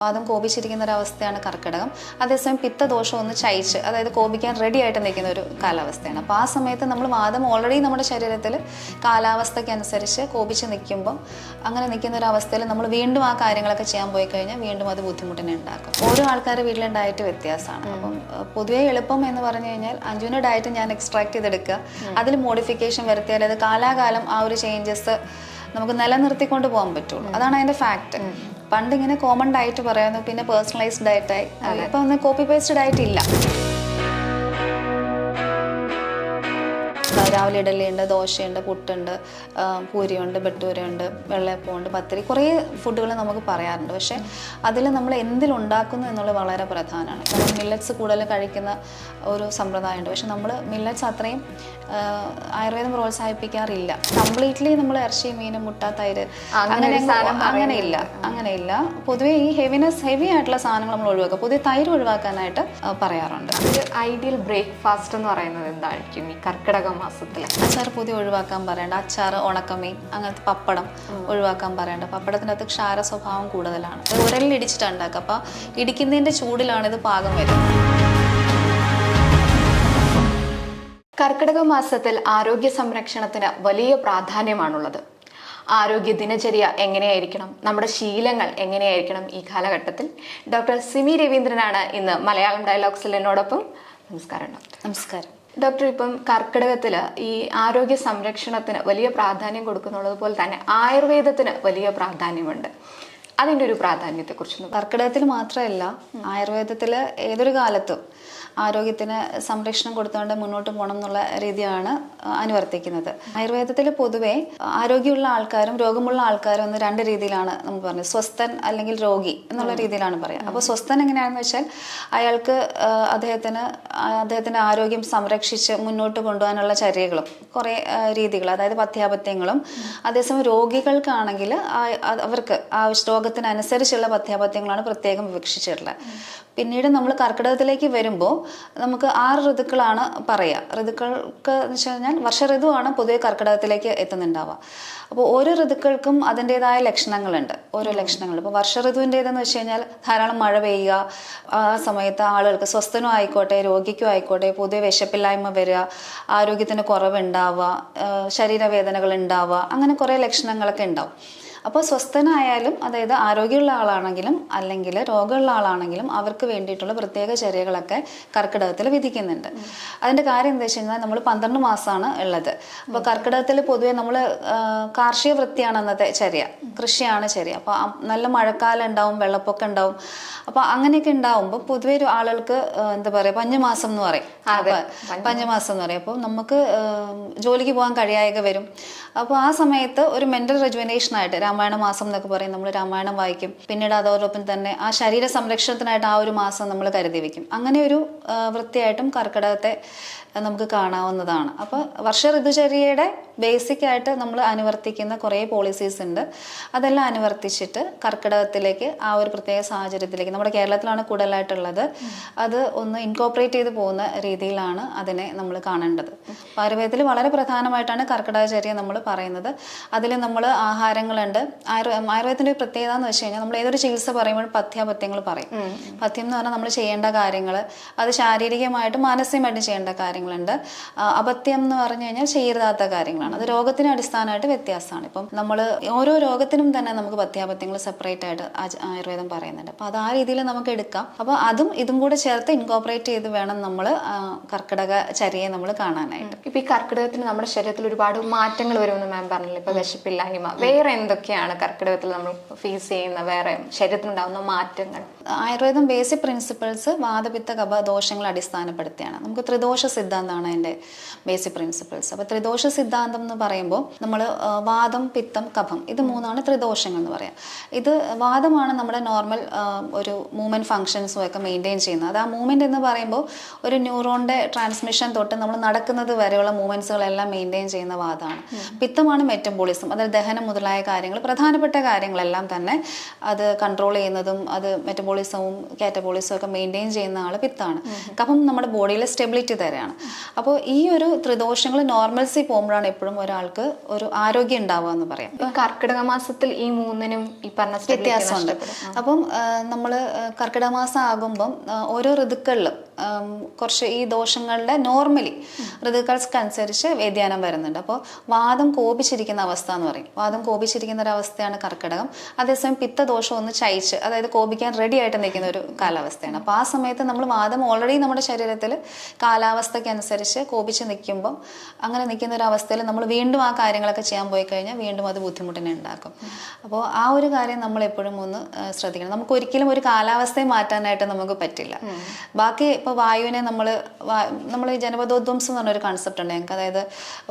വാദം കോപിച്ചിരിക്കുന്ന ഒരു അവസ്ഥയാണ് കർക്കിടകം. അതേസമയം പിത്തദോഷം ഒന്ന് ചയിച്ച്, അതായത് കോപിക്കാൻ റെഡി ആയിട്ട് നിൽക്കുന്ന ഒരു കാലാവസ്ഥയാണ്. അപ്പോൾ ആ സമയത്ത് നമ്മൾ വാദം ഓൾറെഡി നമ്മുടെ ശരീരത്തിൽ കാലാവസ്ഥയ്ക്കനുസരിച്ച് കോപിച്ച് നിൽക്കുമ്പം അങ്ങനെ നിൽക്കുന്ന ഒരു അവസ്ഥയിൽ നമ്മൾ വീണ്ടും ആ കാര്യങ്ങളൊക്കെ ചെയ്യാൻ പോയി കഴിഞ്ഞാൽ വീണ്ടും അത് ബുദ്ധിമുട്ടിനെ ഉണ്ടാക്കും. ഓരോ ആൾക്കാരുടെ വീട്ടിലെ ഡയറ്റ് വ്യത്യാസമാണ്. അപ്പം പൊതുവേ എളുപ്പം എന്ന് പറഞ്ഞു കഴിഞ്ഞാൽ അഞ്ജുവിൻ്റെ ഡയറ്റ് ഞാൻ എക്സ്ട്രാക്ട് ചെയ്തെടുക്കുക, അതിൽ മോഡിഫിക്കേഷൻ വരുത്തിയാൽ അത് കാലാകാലം ആ ഒരു ചേഞ്ചസ് നമുക്ക് നിലനിർത്തിക്കൊണ്ട് പോകാൻ പറ്റുള്ളൂ. അതാണ് അതിൻ്റെ ഫാക്ട്. പണ്ട് ഇങ്ങനെ കോമൺ ഡയറ്റ് പറയായിരുന്നു, പിന്നെ പേഴ്സണലൈസ്ഡ് ഡയറ്റായി. ഇപ്പം ഒന്ന് കോപ്പി പേസ്റ്റ് ഡയറ്റ് ഇല്ല. രാവിലെ ഇഡലിയുണ്ട്, ദോശയുണ്ട്, പുട്ടുണ്ട്, പൂരിയുണ്ട്, ബട്ടൂരയുണ്ട്, വെള്ളയപ്പമുണ്ട്, പത്തിരി, കുറേ ഫുഡുകൾ നമുക്ക് പറയാറുണ്ട്. പക്ഷേ അതിൽ നമ്മൾ എന്തിലുണ്ടാക്കുന്നു എന്നുള്ളത് വളരെ പ്രധാനമാണ്. നമ്മൾ മില്ലറ്റ്സ് കൂടുതൽ കഴിക്കുന്ന ഒരു സമ്പ്രദായമുണ്ട്. പക്ഷെ നമ്മൾ മില്ലറ്റ്സ് അത്രയും ആയുർവേദം പ്രോത്സാഹിപ്പിക്കാറില്ല. കംപ്ലീറ്റ്ലി നമ്മൾ ഇറച്ചി, മീൻ, മുട്ട, തൈര് അങ്ങനെയില്ല. പൊതുവേ ഈ ഹെവി ആയിട്ടുള്ള സാധനങ്ങൾ നമ്മൾ ഒഴിവാക്കുക. പൊതുവെ തൈര് ഒഴിവാക്കാനായിട്ട് പറയാറുണ്ട്. ഒരു ഐഡിയൽ ബ്രേക്ക്ഫാസ്റ്റ് എന്ന് പറയുന്നത് എന്തായിരിക്കും ഈ കർക്കിടക മാസത്തിൽ? അച്ചാർ പൊതി ഒഴിവാക്കാൻ പറയേണ്ട, അച്ചാർ, ഉണക്കമീൻ, അങ്ങനത്തെ പപ്പടം ഒഴിവാക്കാൻ പറയേണ്ട. പപ്പടത്തിൻ്റെ അകത്ത് ക്ഷാര സ്വഭാവം കൂടുതലാണ്. ഉരലിൽ ഇടിച്ചിട്ടാണ് ഉണ്ടാക്കുക. അപ്പോൾ ഇടിക്കുന്നതിൻ്റെ ചൂടിലാണ് ഇത് പാകം വരുന്നത്. കർക്കിടക മാസത്തിൽ ആരോഗ്യ സംരക്ഷണത്തിന് വലിയ പ്രാധാന്യമാണുള്ളത്. ആരോഗ്യ ദിനചര്യ എങ്ങനെയായിരിക്കണം, നമ്മുടെ ശീലങ്ങൾ എങ്ങനെയായിരിക്കണം ഈ കാലഘട്ടത്തിൽ? ഡോക്ടർ സിമി രവീന്ദ്രനാണ് ഇന്ന് മലയാളം ഡയലോഗ്സിൽ എന്നോടൊപ്പം. നമസ്കാരം ഡോക്ടർ. നമസ്കാരം ഡോക്ടർ, ഇപ്പം കർക്കിടകത്തിൽ ഈ ആരോഗ്യ സംരക്ഷണത്തിന് വലിയ പ്രാധാന്യം കൊടുക്കുന്നുള്ളത് പോലെ തന്നെ ആയുർവേദത്തിന് വലിയ പ്രാധാന്യമുണ്ട്. അതിൻ്റെ ഒരു പ്രാധാന്യത്തെക്കുറിച്ച്. കർക്കിടകത്തിൽ മാത്രമല്ല, ആയുർവേദത്തിൽ ഏതൊരു കാലത്തും ആരോഗ്യത്തിന് സംരക്ഷണം കൊടുത്തുകൊണ്ട് മുന്നോട്ട് പോകണം എന്നുള്ള രീതിയാണ് അനുവർത്തിക്കുന്നത്. ആയുർവേദത്തിൽ പൊതുവെ ആരോഗ്യമുള്ള ആൾക്കാരും രോഗമുള്ള ആൾക്കാരും എന്ന് രണ്ട് രീതിയിലാണ് നമ്മൾ പറഞ്ഞത്. സ്വസ്ഥൻ അല്ലെങ്കിൽ രോഗി എന്നുള്ള രീതിയിലാണ് പറയുക. അപ്പോൾ സ്വസ്ഥൻ എങ്ങനെയാണെന്ന് വെച്ചാൽ അയാൾക്ക് അദ്ദേഹത്തിൻ്റെ ആരോഗ്യം സംരക്ഷിച്ച് മുന്നോട്ട് കൊണ്ടുപോകാനുള്ള ചര്യകളും കുറേ രീതികൾ, അതായത് പഥ്യാപത്യങ്ങളും. അതേസമയം രോഗികൾക്കാണെങ്കിൽ അവർക്ക് രോഗത്തിനനുസരിച്ചുള്ള പഥ്യാപത്യങ്ങളാണ് പ്രത്യേകം വിവക്ഷിച്ചിട്ടുള്ളത്. പിന്നീട് നമ്മൾ കർക്കിടകത്തിലേക്ക് വരുമ്പോൾ നമുക്ക് 6 ഋതുക്കളാണ് പറയുക. ഋതുക്കൾക്ക് എന്ന് വെച്ച് കഴിഞ്ഞാൽ വർഷഋതുവാണ് പൊതുവെ കർക്കിടകത്തിലേക്ക് എത്തുന്നുണ്ടാവുക. അപ്പോൾ ഓരോ ഋതുക്കൾക്കും അതിൻ്റെതായ ലക്ഷണങ്ങളുണ്ട്, ഓരോ ലക്ഷണങ്ങൾ. ഇപ്പോൾ വർഷഋതുവിൻ്റേതെന്ന് വെച്ച് കഴിഞ്ഞാൽ ധാരാളം മഴ പെയ്യുക, ആ സമയത്ത് ആളുകൾക്ക് സ്വസ്ഥനും ആയിക്കോട്ടെ രോഗിക്കും ആയിക്കോട്ടെ പൊതുവെ വിശപ്പില്ലായ്മ വരിക, ആരോഗ്യത്തിന് കുറവുണ്ടാവുക, ശരീരവേദനകൾ ഉണ്ടാവുക, അങ്ങനെ കുറേ ലക്ഷണങ്ങളൊക്കെ ഉണ്ടാവും. അപ്പോൾ സ്വസ്ഥനായാലും, അതായത് ആരോഗ്യമുള്ള ആളാണെങ്കിലും അല്ലെങ്കിൽ രോഗമുള്ള ആളാണെങ്കിലും അവർക്ക് വേണ്ടിയിട്ടുള്ള പ്രത്യേക ചര്യകളൊക്കെ കർക്കിടകത്തിൽ വിധിക്കുന്നുണ്ട്. അതിൻ്റെ കാര്യം എന്താ വെച്ച് കഴിഞ്ഞാൽ നമ്മൾ 12 മാസമാണ് ഉള്ളത്. അപ്പോൾ കർക്കിടകത്തിൽ പൊതുവെ നമ്മൾ കാർഷിക വൃത്തിയാണ് അന്നത്തെ ചര്യ, കൃഷിയാണ് ചര്യ. അപ്പോൾ നല്ല മഴക്കാലം ഉണ്ടാവും, വെള്ളപ്പൊക്കം ഉണ്ടാവും. അപ്പോൾ അങ്ങനെയൊക്കെ ഉണ്ടാവുമ്പോൾ പൊതുവെ ആളുകൾക്ക് എന്താ പറയുക, പഞ്ഞമാസം എന്ന് പറയും. പഞ്ഞമാസം എന്ന് പറയും. അപ്പോൾ നമുക്ക് ജോലിക്ക് പോകാൻ കഴിയാതെ വരും. അപ്പോൾ ആ സമയത്ത് ഒരു മെൻ്റൽ റെജുവനേഷനായിട്ട് രാമായണ മാസം എന്നൊക്കെ പറയും, നമ്മൾ രാമായണം വായിക്കും. പിന്നീട് അതോടൊപ്പം തന്നെ ആ ശരീര സംരക്ഷണത്തിനായിട്ട് ആ ഒരു മാസം നമ്മൾ കരുതി വയ്ക്കും. അങ്ങനെ ഒരു വൃത്തിയായിട്ടും കർക്കിടകത്തെ നമുക്ക് കാണാവുന്നതാണ്. അപ്പോൾ വർഷ ഋതുചര്യയുടെ ബേസിക് ആയിട്ട് നമ്മൾ അനുവർത്തിക്കുന്ന കുറേ പോളിസീസ് ഉണ്ട്. അതെല്ലാം അനുവർത്തിച്ചിട്ട് കർക്കിടകത്തിലേക്ക് ആ ഒരു പ്രത്യേക സാഹചര്യത്തിലേക്ക്, നമ്മുടെ കേരളത്തിലാണ് കൂടുതലായിട്ടുള്ളത്, അത് ഒന്ന് ഇൻകോപ്പറേറ്റ് ചെയ്ത് പോകുന്ന രീതിയിലാണ് അതിനെ നമ്മൾ കാണേണ്ടത്. ആയുർവേദത്തിൽ വളരെ പ്രധാനമായിട്ടാണ് കർക്കിടകചര്യ നമ്മൾ പറയുന്നത്. അതിൽ നമ്മൾ ആഹാരങ്ങളുണ്ട്. ആയുർവേദത്തിൻ്റെ ഒരു പ്രത്യേകത എന്ന് വെച്ച് കഴിഞ്ഞാൽ നമ്മൾ ഏതൊരു ചികിത്സ പറയുമ്പോൾ പഥ്യാപത്യങ്ങൾ പറയും. പഥ്യം എന്ന് പറഞ്ഞാൽ നമ്മൾ ചെയ്യേണ്ട കാര്യങ്ങൾ, അത് ശാരീരികമായിട്ടും മാനസികമായിട്ടും ചെയ്യേണ്ട കാര്യങ്ങളുണ്ട്. അപത്യം എന്ന് പറഞ്ഞു കഴിഞ്ഞാൽ ചെയ്യരുതാത്ത കാര്യങ്ങളാണ്. അത് രോഗത്തിന് അടിസ്ഥാനമായിട്ട് വ്യത്യാസമാണ്. ഇപ്പം നമ്മൾ ഓരോ രോഗത്തിനും തന്നെ നമുക്ക് പഥ്യാപത്യങ്ങൾ സെപ്പറേറ്റ് ആയിട്ട് ആയുർവേദം പറയുന്നുണ്ട്. അപ്പോൾ അത് ആ രീതിയിൽ നമുക്ക് എടുക്കാം. അപ്പോൾ ഇതും കൂടെ ചേർത്ത് ഇൻകോപ്പറേറ്റ് ചെയ്ത് വേണം നമ്മൾ കർക്കിടക ചര്യയെ നമ്മൾ കാണാനായിട്ട്. ഇപ്പം ഈ കർക്കിടകത്തിന് നമ്മുടെ ശരീരത്തിൽ ഒരുപാട് മാറ്റങ്ങൾ വരുമെന്ന് മാം പറഞ്ഞില്ല. ഇപ്പൊ വിശപ്പില്ലായ്മ, വേറെ എന്തൊക്കെയാണ് കർക്കിടകത്തിൽ നമ്മൾ ഫേസ് ചെയ്യുന്ന വേറെ ശരീരത്തിനുണ്ടാകുന്ന മാറ്റങ്ങൾ? ആയുർവേദം ബേസിക് പ്രിൻസിപ്പിൾസ് വാതപിത്ത കഫ ദോഷങ്ങൾ അടിസ്ഥാനപ്പെടുത്തിയാണ്. നമുക്ക് ത്രിദോഷ സിദ്ധാന്തമാണ് അതിൻ്റെ ബേസിക് പ്രിൻസിപ്പിൾസ്. അപ്പോൾ ത്രിദോഷ സിദ്ധാന്തം എന്ന് പറയുമ്പോൾ നമ്മൾ വാദം, പിത്തം, കഫം, ഇത് 3ആണ് ത്രിദോഷങ്ങൾ എന്ന് പറയാം. ഇത് വാദമാണ് നമ്മുടെ നോർമൽ ഒരു മൂവ്മെൻറ്റ് ഫങ്ഷൻസും ഒക്കെ മെയിൻറ്റെയിൻ ചെയ്യുന്നത്. അത് ആ മൂവ്മെൻറ്റ് എന്ന് പറയുമ്പോൾ ഒരു ന്യൂറോണിൻ്റെ ട്രാൻസ്മിഷൻ തൊട്ട് നമ്മൾ നടക്കുന്നത് വരെയുള്ള മൂവ്മെൻറ്റ്സുകളെല്ലാം മെയിൻറ്റെയിൻ ചെയ്യുന്ന വാദമാണ്. പിത്തമാണ് മെറ്റബോളിസം, അതായത് ദഹനം മുതലായ കാര്യങ്ങൾ പ്രധാനപ്പെട്ട കാര്യങ്ങളെല്ലാം തന്നെ അത് കൺട്രോൾ ചെയ്യുന്നതും അത് മെറ്റബോളിസവും കാറ്റബോളിസവും ഒക്കെ മെയിൻറ്റെയിൻ ചെയ്യുന്ന ആൾ പിത്താണ്. കഫം നമ്മുടെ ബോഡിയിലെ സ്റ്റെബിലിറ്റി തരാണ്. അപ്പോൾ ഈ ഒരു ത്രിദോഷങ്ങൾ നോർമൽസി പോകുമ്പോഴാണ് എപ്പോഴും ഒരാൾക്ക് ഒരു ആരോഗ്യം ഉണ്ടാവുക എന്ന് പറയാം. കർക്കിടക മാസത്തിൽ ഈ മൂന്നിനും ഈ പറഞ്ഞ വ്യത്യാസമുണ്ട്. അപ്പം നമ്മൾ കർക്കിടക മാസം ആകുമ്പം ഓരോ ഋതുക്കളിലും കുറച്ച് ഈ ദോഷങ്ങളുടെ നോർമലി ഋതുക്കൾക്കനുസരിച്ച് വ്യതിയാനം വരുന്നുണ്ട്. അപ്പോൾ വാദം കോപിച്ചിരിക്കുന്ന അവസ്ഥ എന്ന് പറയും. വാദം കോപിച്ചിരിക്കുന്ന ഒരു അവസ്ഥയാണ് കർക്കിടകം. അതേസമയം പിത്തദോഷം ഒന്ന് ചയിച്ച്, അതായത് കോപിക്കാൻ റെഡി ആയിട്ട് നിൽക്കുന്ന ഒരു കാലാവസ്ഥയാണ്. അപ്പോൾ ആ സമയത്ത് നമ്മൾ വാദം ഓൾറെഡി നമ്മുടെ ശരീരത്തിൽ കാലാവസ്ഥയ്ക്കനുസരിച്ച് കോപിച്ച് നിൽക്കുമ്പം അങ്ങനെ നിൽക്കുന്ന ഒരു അവസ്ഥയിൽ നമ്മൾ വീണ്ടും ആ കാര്യങ്ങളൊക്കെ ചെയ്യാൻ പോയി കഴിഞ്ഞാൽ വീണ്ടും അത് ബുദ്ധിമുട്ടിനെ ഉണ്ടാക്കും. അപ്പോൾ ആ ഒരു കാര്യം നമ്മൾ എപ്പോഴും ഒന്ന് ശ്രദ്ധിക്കണം. നമുക്ക് ഒരിക്കലും ഒരു കാലാവസ്ഥയെ മാറ്റാനായിട്ട് നമുക്ക് പറ്റില്ല. ബാക്കി ഇപ്പോൾ വായുവിനെ നമ്മൾ ഈ ജനപദോധ്വംസം എന്ന് പറഞ്ഞൊരു കൺസെപ്റ്റ് ഉണ്ട് ഞങ്ങൾക്ക്. അതായത്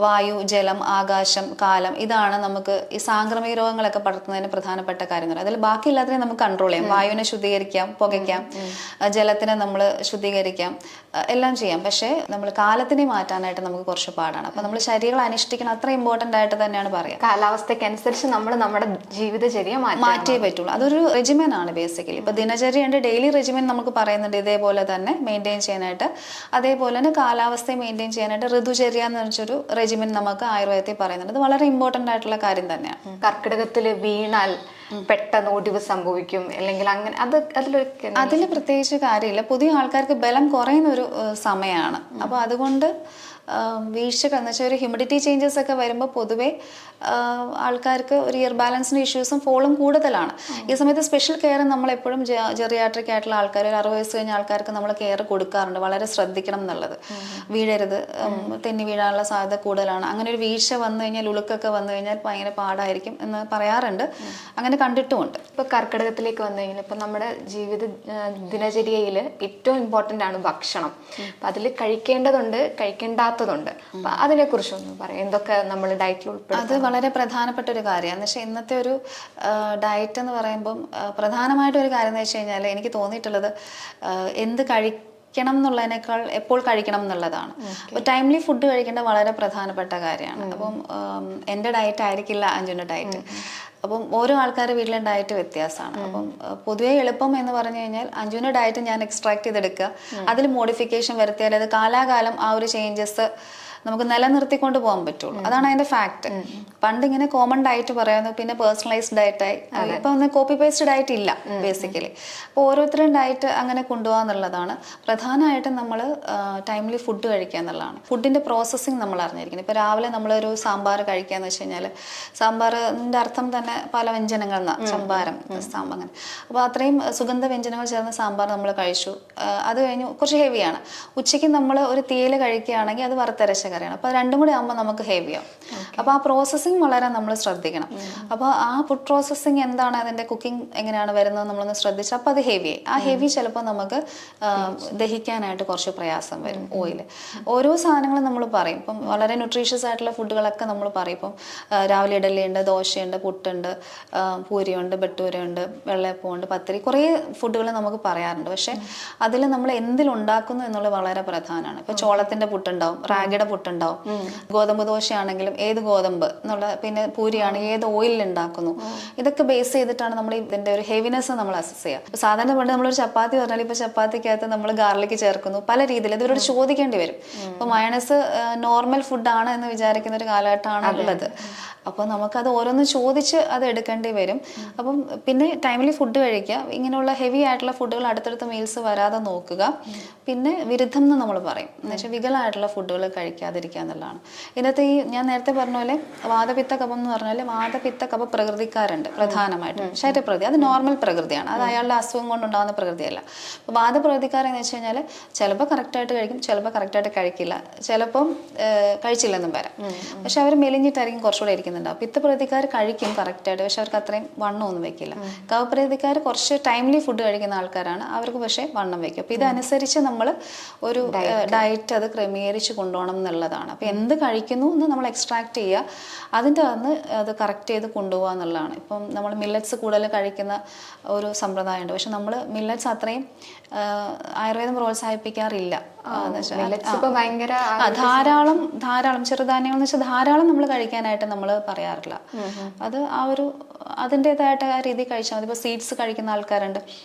വായു, ജലം, ആകാശം, കാലം, ഇതാണ് നമുക്ക് ഈ സാംക്രമിക രോഗങ്ങളൊക്കെ പടർത്തുന്നതിന് പ്രധാനപ്പെട്ട കാര്യങ്ങൾ. അതിൽ ബാക്കി എല്ലാത്തിനെയും നമുക്ക് കൺട്രോൾ ചെയ്യാം. വായുവിനെ ശുദ്ധീകരിക്കാം, പുകയ്ക്കാം, ജലത്തിനെ നമ്മൾ ശുദ്ധീകരിക്കാം, എല്ലാം ചെയ്യാം. പക്ഷേ നമ്മൾ കാലത്തിനെ മാറ്റാനായിട്ട് നമുക്ക് കുറച്ച് പാടാണ്. അപ്പോൾ നമ്മൾ ശരീരം അനുഷ്ഠിക്കണം, അത്ര ഇമ്പോർട്ടൻ്റ് ആയിട്ട് തന്നെയാണ് പറയാം. കാലാവസ്ഥയ്ക്കനുസരിച്ച് നമ്മൾ നമ്മുടെ ജീവിതചര്യ മാറ്റിയേ പറ്റുള്ളൂ. അതൊരു റെജിമെൻ ആണ് ബേസിക്കലി. ഇപ്പോൾ ദിനചര്യയുണ്ട്, ഡെയിലി റെജിമെൻ നമുക്ക് പറയുന്നുണ്ട് ഇതേപോലെ തന്നെ മെയിൻറ്റെയിൻ ചെയ്യാനായിട്ട്. അതേപോലെ തന്നെ കാലാവസ്ഥയെ മെയിൻറ്റെയിൻ ചെയ്യാനായിട്ട് ഋതുചര്യ എന്ന് വെച്ചൊരു റെജിമെൻ നമുക്ക് ആയുർവേദത്തിൽ പറയുന്നുണ്ട്. അത് വളരെ ഇമ്പോർട്ടൻ്റ് ആയിട്ടുള്ള കാര്യം തന്നെയാണ്. കർക്കിടകത്തിൽ വീണാൽ പെട്ടെന്ന് ഒടിവ് സംഭവിക്കും, അല്ലെങ്കിൽ അങ്ങനെ അതിൽ പ്രത്യേകിച്ച് കാര്യമില്ല. പുതിയ ആൾക്കാർക്ക് ബലം കുറയുന്ന ഒരു സമയമാണ്. അപ്പോൾ അതുകൊണ്ട് വീഴ്ചകൾ എന്ന് വെച്ചാൽ ഒരു ഹ്യൂമിഡിറ്റി ചേഞ്ചസ് ഒക്കെ വരുമ്പോൾ പൊതുവെ ആൾക്കാർക്ക് ഒരു ഇയർ ബാലൻസിൻ്റെ ഇഷ്യൂസും ഫോളും കൂടുതലാണ്. ഈ സമയത്ത് സ്പെഷ്യൽ കെയർ നമ്മളെപ്പോഴും ജെറിയാട്രിക് ആയിട്ടുള്ള ആൾക്കാർ, ഒരു 60 വയസ്സ് കഴിഞ്ഞ ആൾക്കാർക്ക് നമ്മൾ കെയർ കൊടുക്കാറുണ്ട്. വളരെ ശ്രദ്ധിക്കണം എന്നുള്ളത്. വീഴരുത്, തെന്നി വീഴാനുള്ള സാധ്യത കൂടുതലാണ്. അങ്ങനെ ഒരു വീഴ്ച വന്നു കഴിഞ്ഞാൽ, ഉളുക്കൊക്കെ വന്നു കഴിഞ്ഞാൽ ഭയങ്കര പാടായിരിക്കും എന്ന് പറയാറുണ്ട്. അങ്ങനെ കണ്ടിട്ടുമുണ്ട്. ഇപ്പോൾ കർക്കിടകത്തിലേക്ക് വന്നു കഴിഞ്ഞാൽ ഇപ്പം നമ്മുടെ ദിനചര്യയിൽ ഏറ്റവും ഇമ്പോർട്ടൻ്റ് ആണ് ഭക്ഷണം. അപ്പം അതിൽ കഴിക്കേണ്ടതുണ്ട്, കഴിക്കേണ്ടാത്തതുണ്ട്. അപ്പം അതിനെക്കുറിച്ചൊന്നും പറയാം, എന്തൊക്കെ നമ്മൾ ഡയറ്റിൽ ഉൾപ്പെടുത്തും? അത് വളരെ പ്രധാനപ്പെട്ട ഒരു കാര്യമാണ്. എന്ന് വെച്ചാൽ ഇന്നത്തെ ഒരു ഡയറ്റ് എന്ന് പറയുമ്പം പ്രധാനമായിട്ടൊരു കാര്യം എന്ന് വെച്ച് കഴിഞ്ഞാൽ എനിക്ക് തോന്നിയിട്ടുള്ളത് എന്ത് കഴിക്കണം എന്നുള്ളതിനേക്കാൾ എപ്പോൾ കഴിക്കണം എന്നുള്ളതാണ്. അപ്പോൾ ടൈംലി ഫുഡ് കഴിക്കേണ്ടത് വളരെ പ്രധാനപ്പെട്ട കാര്യമാണ്. അപ്പം എൻ്റെ ഡയറ്റ് ആയിരിക്കില്ല അഞ്ജുവിൻ്റെ ഡയറ്റ്. അപ്പം ഓരോ ആൾക്കാരുടെ വീട്ടിലെ ഡയറ്റ് വ്യത്യാസമാണ്. അപ്പം പൊതുവേ എളുപ്പം എന്ന് പറഞ്ഞു കഴിഞ്ഞാൽ അഞ്ജുവിൻ്റെ ഡയറ്റ് ഞാൻ എക്സ്ട്രാക്ട് ചെയ്തെടുക്കുക, അതിൽ മോഡിഫിക്കേഷൻ വരുത്തിയാൽ അത് കാലാകാലം ആ ഒരു ചേഞ്ചസ് നമുക്ക് നിലനിർത്തിക്കൊണ്ട് പോകാൻ പറ്റുള്ളൂ. അതാണ് അതിന്റെ ഫാക്ട്. പണ്ട് ഇങ്ങനെ കോമൺ ഡയറ്റ് പറയായിരുന്നു, പിന്നെ പേഴ്സണലൈസ്ഡ് ഡയറ്റായി. ഇപ്പൊ ഒന്ന് കോപ്പി പേസ്റ്റ് ഡയറ്റ് ഇല്ല ബേസിക്കലി. അപ്പോൾ ഓരോരുത്തരും ഡയറ്റ് അങ്ങനെ കൊണ്ടുപോകാന്നുള്ളതാണ്. പ്രധാനമായിട്ടും നമ്മൾ ടൈംലി ഫുഡ് കഴിക്കുക എന്നുള്ളതാണ്. ഫുഡിന്റെ പ്രോസസ്സിങ് നമ്മൾ അറിഞ്ഞിരിക്കണം. ഇപ്പൊ രാവിലെ നമ്മളൊരു സാമ്പാർ കഴിക്കാന്ന് വെച്ച് കഴിഞ്ഞാൽ, സാമ്പാറിന്റെ അർത്ഥം തന്നെ പല വ്യഞ്ജനങ്ങൾ, ചമ്പാരം, അങ്ങനെ. അപ്പോൾ അത്രയും സുഗന്ധ വ്യഞ്ജനങ്ങൾ ചേർന്ന സാമ്പാർ നമ്മൾ കഴിച്ചു. അത് കഴിഞ്ഞ് കുറച്ച് ഹെവിയാണ്. ഉച്ചയ്ക്ക് നമ്മൾ ഒരു തീയൽ കഴിക്കുകയാണെങ്കിൽ അത് വറുത്തരച്ച കറിയാണ്. അപ്പോൾ രണ്ടും കൂടി ആകുമ്പോൾ നമുക്ക് ഹെവിയാവും. അപ്പോൾ ആ പ്രോസസ്സിങ് വളരെ നമ്മൾ ശ്രദ്ധിക്കണം. അപ്പോൾ ആ ഫുഡ് പ്രോസസ്സിങ് എന്താണ്, അതിൻ്റെ കുക്കിംഗ് എങ്ങനെയാണ് വരുന്നത് നമ്മളൊന്ന് ശ്രദ്ധിച്ച് അപ്പോൾ അത് ഹെവിയായി. ആ ഹെവി ചിലപ്പോൾ നമുക്ക് ദഹിക്കാനായിട്ട് കുറച്ച് പ്രയാസം വരും. ഓയിൽ ഓരോ സാധനങ്ങളും നമ്മൾ പറയും. ഇപ്പം വളരെ ന്യൂട്രീഷ്യസ് ആയിട്ടുള്ള ഫുഡുകളൊക്കെ നമ്മൾ പറയും. ഇപ്പം രാവിലെ ഇഡലിയുണ്ട്, ദോശയുണ്ട്, പുട്ടുണ്ട്, പൂരിയുണ്ട്, ബട്ടൂരയുണ്ട്, വെള്ളയപ്പമുണ്ട്, പത്തിരി, കുറേ ഫുഡുകൾ നമുക്ക് പറയാറുണ്ട്. പക്ഷേ അതിൽ നമ്മൾ എന്തിലുണ്ടാക്കുന്നു എന്നുള്ളത് വളരെ പ്രധാനമാണ്. ഇപ്പോൾ ചോളത്തിൻ്റെ പുട്ടുണ്ടാവും, റാഗിയുടെ പുട്ടുണ്ടാവും, ഗോതമ്പ് ദോശയാണെങ്കിലും ഏത് ഗോതമ്പ് എന്നുള്ള, പിന്നെ പൂരിയാണെങ്കിൽ ഏത് ഓയിലിൽ ഉണ്ടാക്കുന്നു, ഇതൊക്കെ ബേസ് ചെയ്തിട്ടാണ് നമ്മൾ ഇതിന്റെ ഒരു ഹെവിനെസ് നമ്മൾ അസസ് ചെയ്യുക. ഇപ്പോൾ സാധാരണ പണ്ട് നമ്മളൊരു ചപ്പാത്തി പറഞ്ഞാൽ ഇപ്പോൾ ചപ്പാത്തിക്കകത്ത് നമ്മൾ ഗാർലിക് ചേർക്കുന്നു, പല രീതിയിൽ ഇവരോട് ചോദിക്കേണ്ടി വരും. ഇപ്പോൾ മയണൈസ് നോർമൽ ഫുഡാണ് എന്ന് വിചാരിക്കുന്ന ഒരു കാലഘട്ടമാണ് ഉള്ളത്. അപ്പോൾ നമുക്കത് ഓരോന്ന് ചോദിച്ച് അത് എടുക്കേണ്ടി വരും. അപ്പം പിന്നെ ടൈംലി ഫുഡ് കഴിക്കുക, ഇങ്ങനെയുള്ള ഹെവി ആയിട്ടുള്ള ഫുഡുകൾ അടുത്തടുത്ത മീൽസ് വരാതെ നോക്കുക. പിന്നെ വിരുദ്ധം എന്ന് നമ്മൾ പറയും, എന്ന് വെച്ചാൽ വികലമായിട്ടുള്ള ഫുഡുകൾ കഴിക്കാതിരിക്കുക എന്നുള്ളതാണ്. ഇതിനകത്ത് ഈ ഞാൻ നേരത്തെ പറഞ്ഞ പോലെ വാതപിത്ത കഫം എന്ന് പറഞ്ഞാൽ വാതപിത്ത കഫ പ്രകൃതിക്കാരുണ്ട് പ്രധാനമായിട്ടും. ശരീരപ്രകൃതി അത് നോർമൽ പ്രകൃതിയാണ്, അത് അയാളുടെ അസുഖം കൊണ്ടുണ്ടാകുന്ന പ്രകൃതിയല്ല. അപ്പോൾ വാദപ്രകൃതിക്കാരെന്ന് വെച്ച് കഴിഞ്ഞാൽ ചിലപ്പോൾ കറക്റ്റായിട്ട് കഴിക്കും, ചിലപ്പോൾ കറക്റ്റായിട്ട് കഴിക്കില്ല, ചിലപ്പം കഴിച്ചില്ലെന്നും വരാം. പക്ഷെ അവർ മെലിഞ്ഞിട്ടായിരിക്കും കുറച്ചുകൂടെ ഇരിക്കുന്നുണ്ടാവും. പിത്തപ്രകൃതിക്കാർ കഴിക്കും കറക്റ്റായിട്ട്, പക്ഷെ അവർക്ക് അത്രയും വണ്ണമൊന്നും വെക്കില്ല. കഫപ്രകൃതിക്കാർ കുറച്ച് ടൈംലി ഫുഡ് കഴിക്കുന്ന ആൾക്കാരാണ്, അവർക്ക് പക്ഷേ വണ്ണം വെക്കും. അപ്പോൾ ഇതനുസരിച്ച് നമ്മൾ ഒരു ഡയറ്റ് അത് ക്രമീകരിച്ച് കൊണ്ടുപോകണം എന്നുള്ളതാണ്. അപ്പോൾ എന്ത് കഴിക്കുന്നു എന്ന് നമ്മൾ എക്സ്ട്രാക്ട് ചെയ്യുക, അതിൻ്റെ അന്ന് അത് കറക്റ്റ് ചെയ്ത് കൊണ്ടുപോകുക എന്നുള്ളതാണ്. ഇപ്പം നമ്മൾ മില്ലറ്റ്സ് കൂടുതൽ കഴിക്കുന്ന ഒരു സമ്പ്രദായമുണ്ട്, പക്ഷെ നമ്മൾ മില്ലറ്റ്സ് അത്രയും ആയുർവേദം പ്രോത്സാഹിപ്പിക്കാറില്ല. ഭയങ്കര ധാരാളം ചെറുധാന്യങ്ങൾ എന്ന് വെച്ചാൽ ധാരാളം നമ്മൾ കഴിക്കാനായിട്ട് നമ്മൾ പറയാറില്ല. അത് അതിൻ്റെതായിട്ട് ആ രീതി കഴിച്ചാൽ മതി. ഇപ്പോൾ സീഡ്സ് കഴിക്കുന്ന ആൾക്കാരുണ്ട്.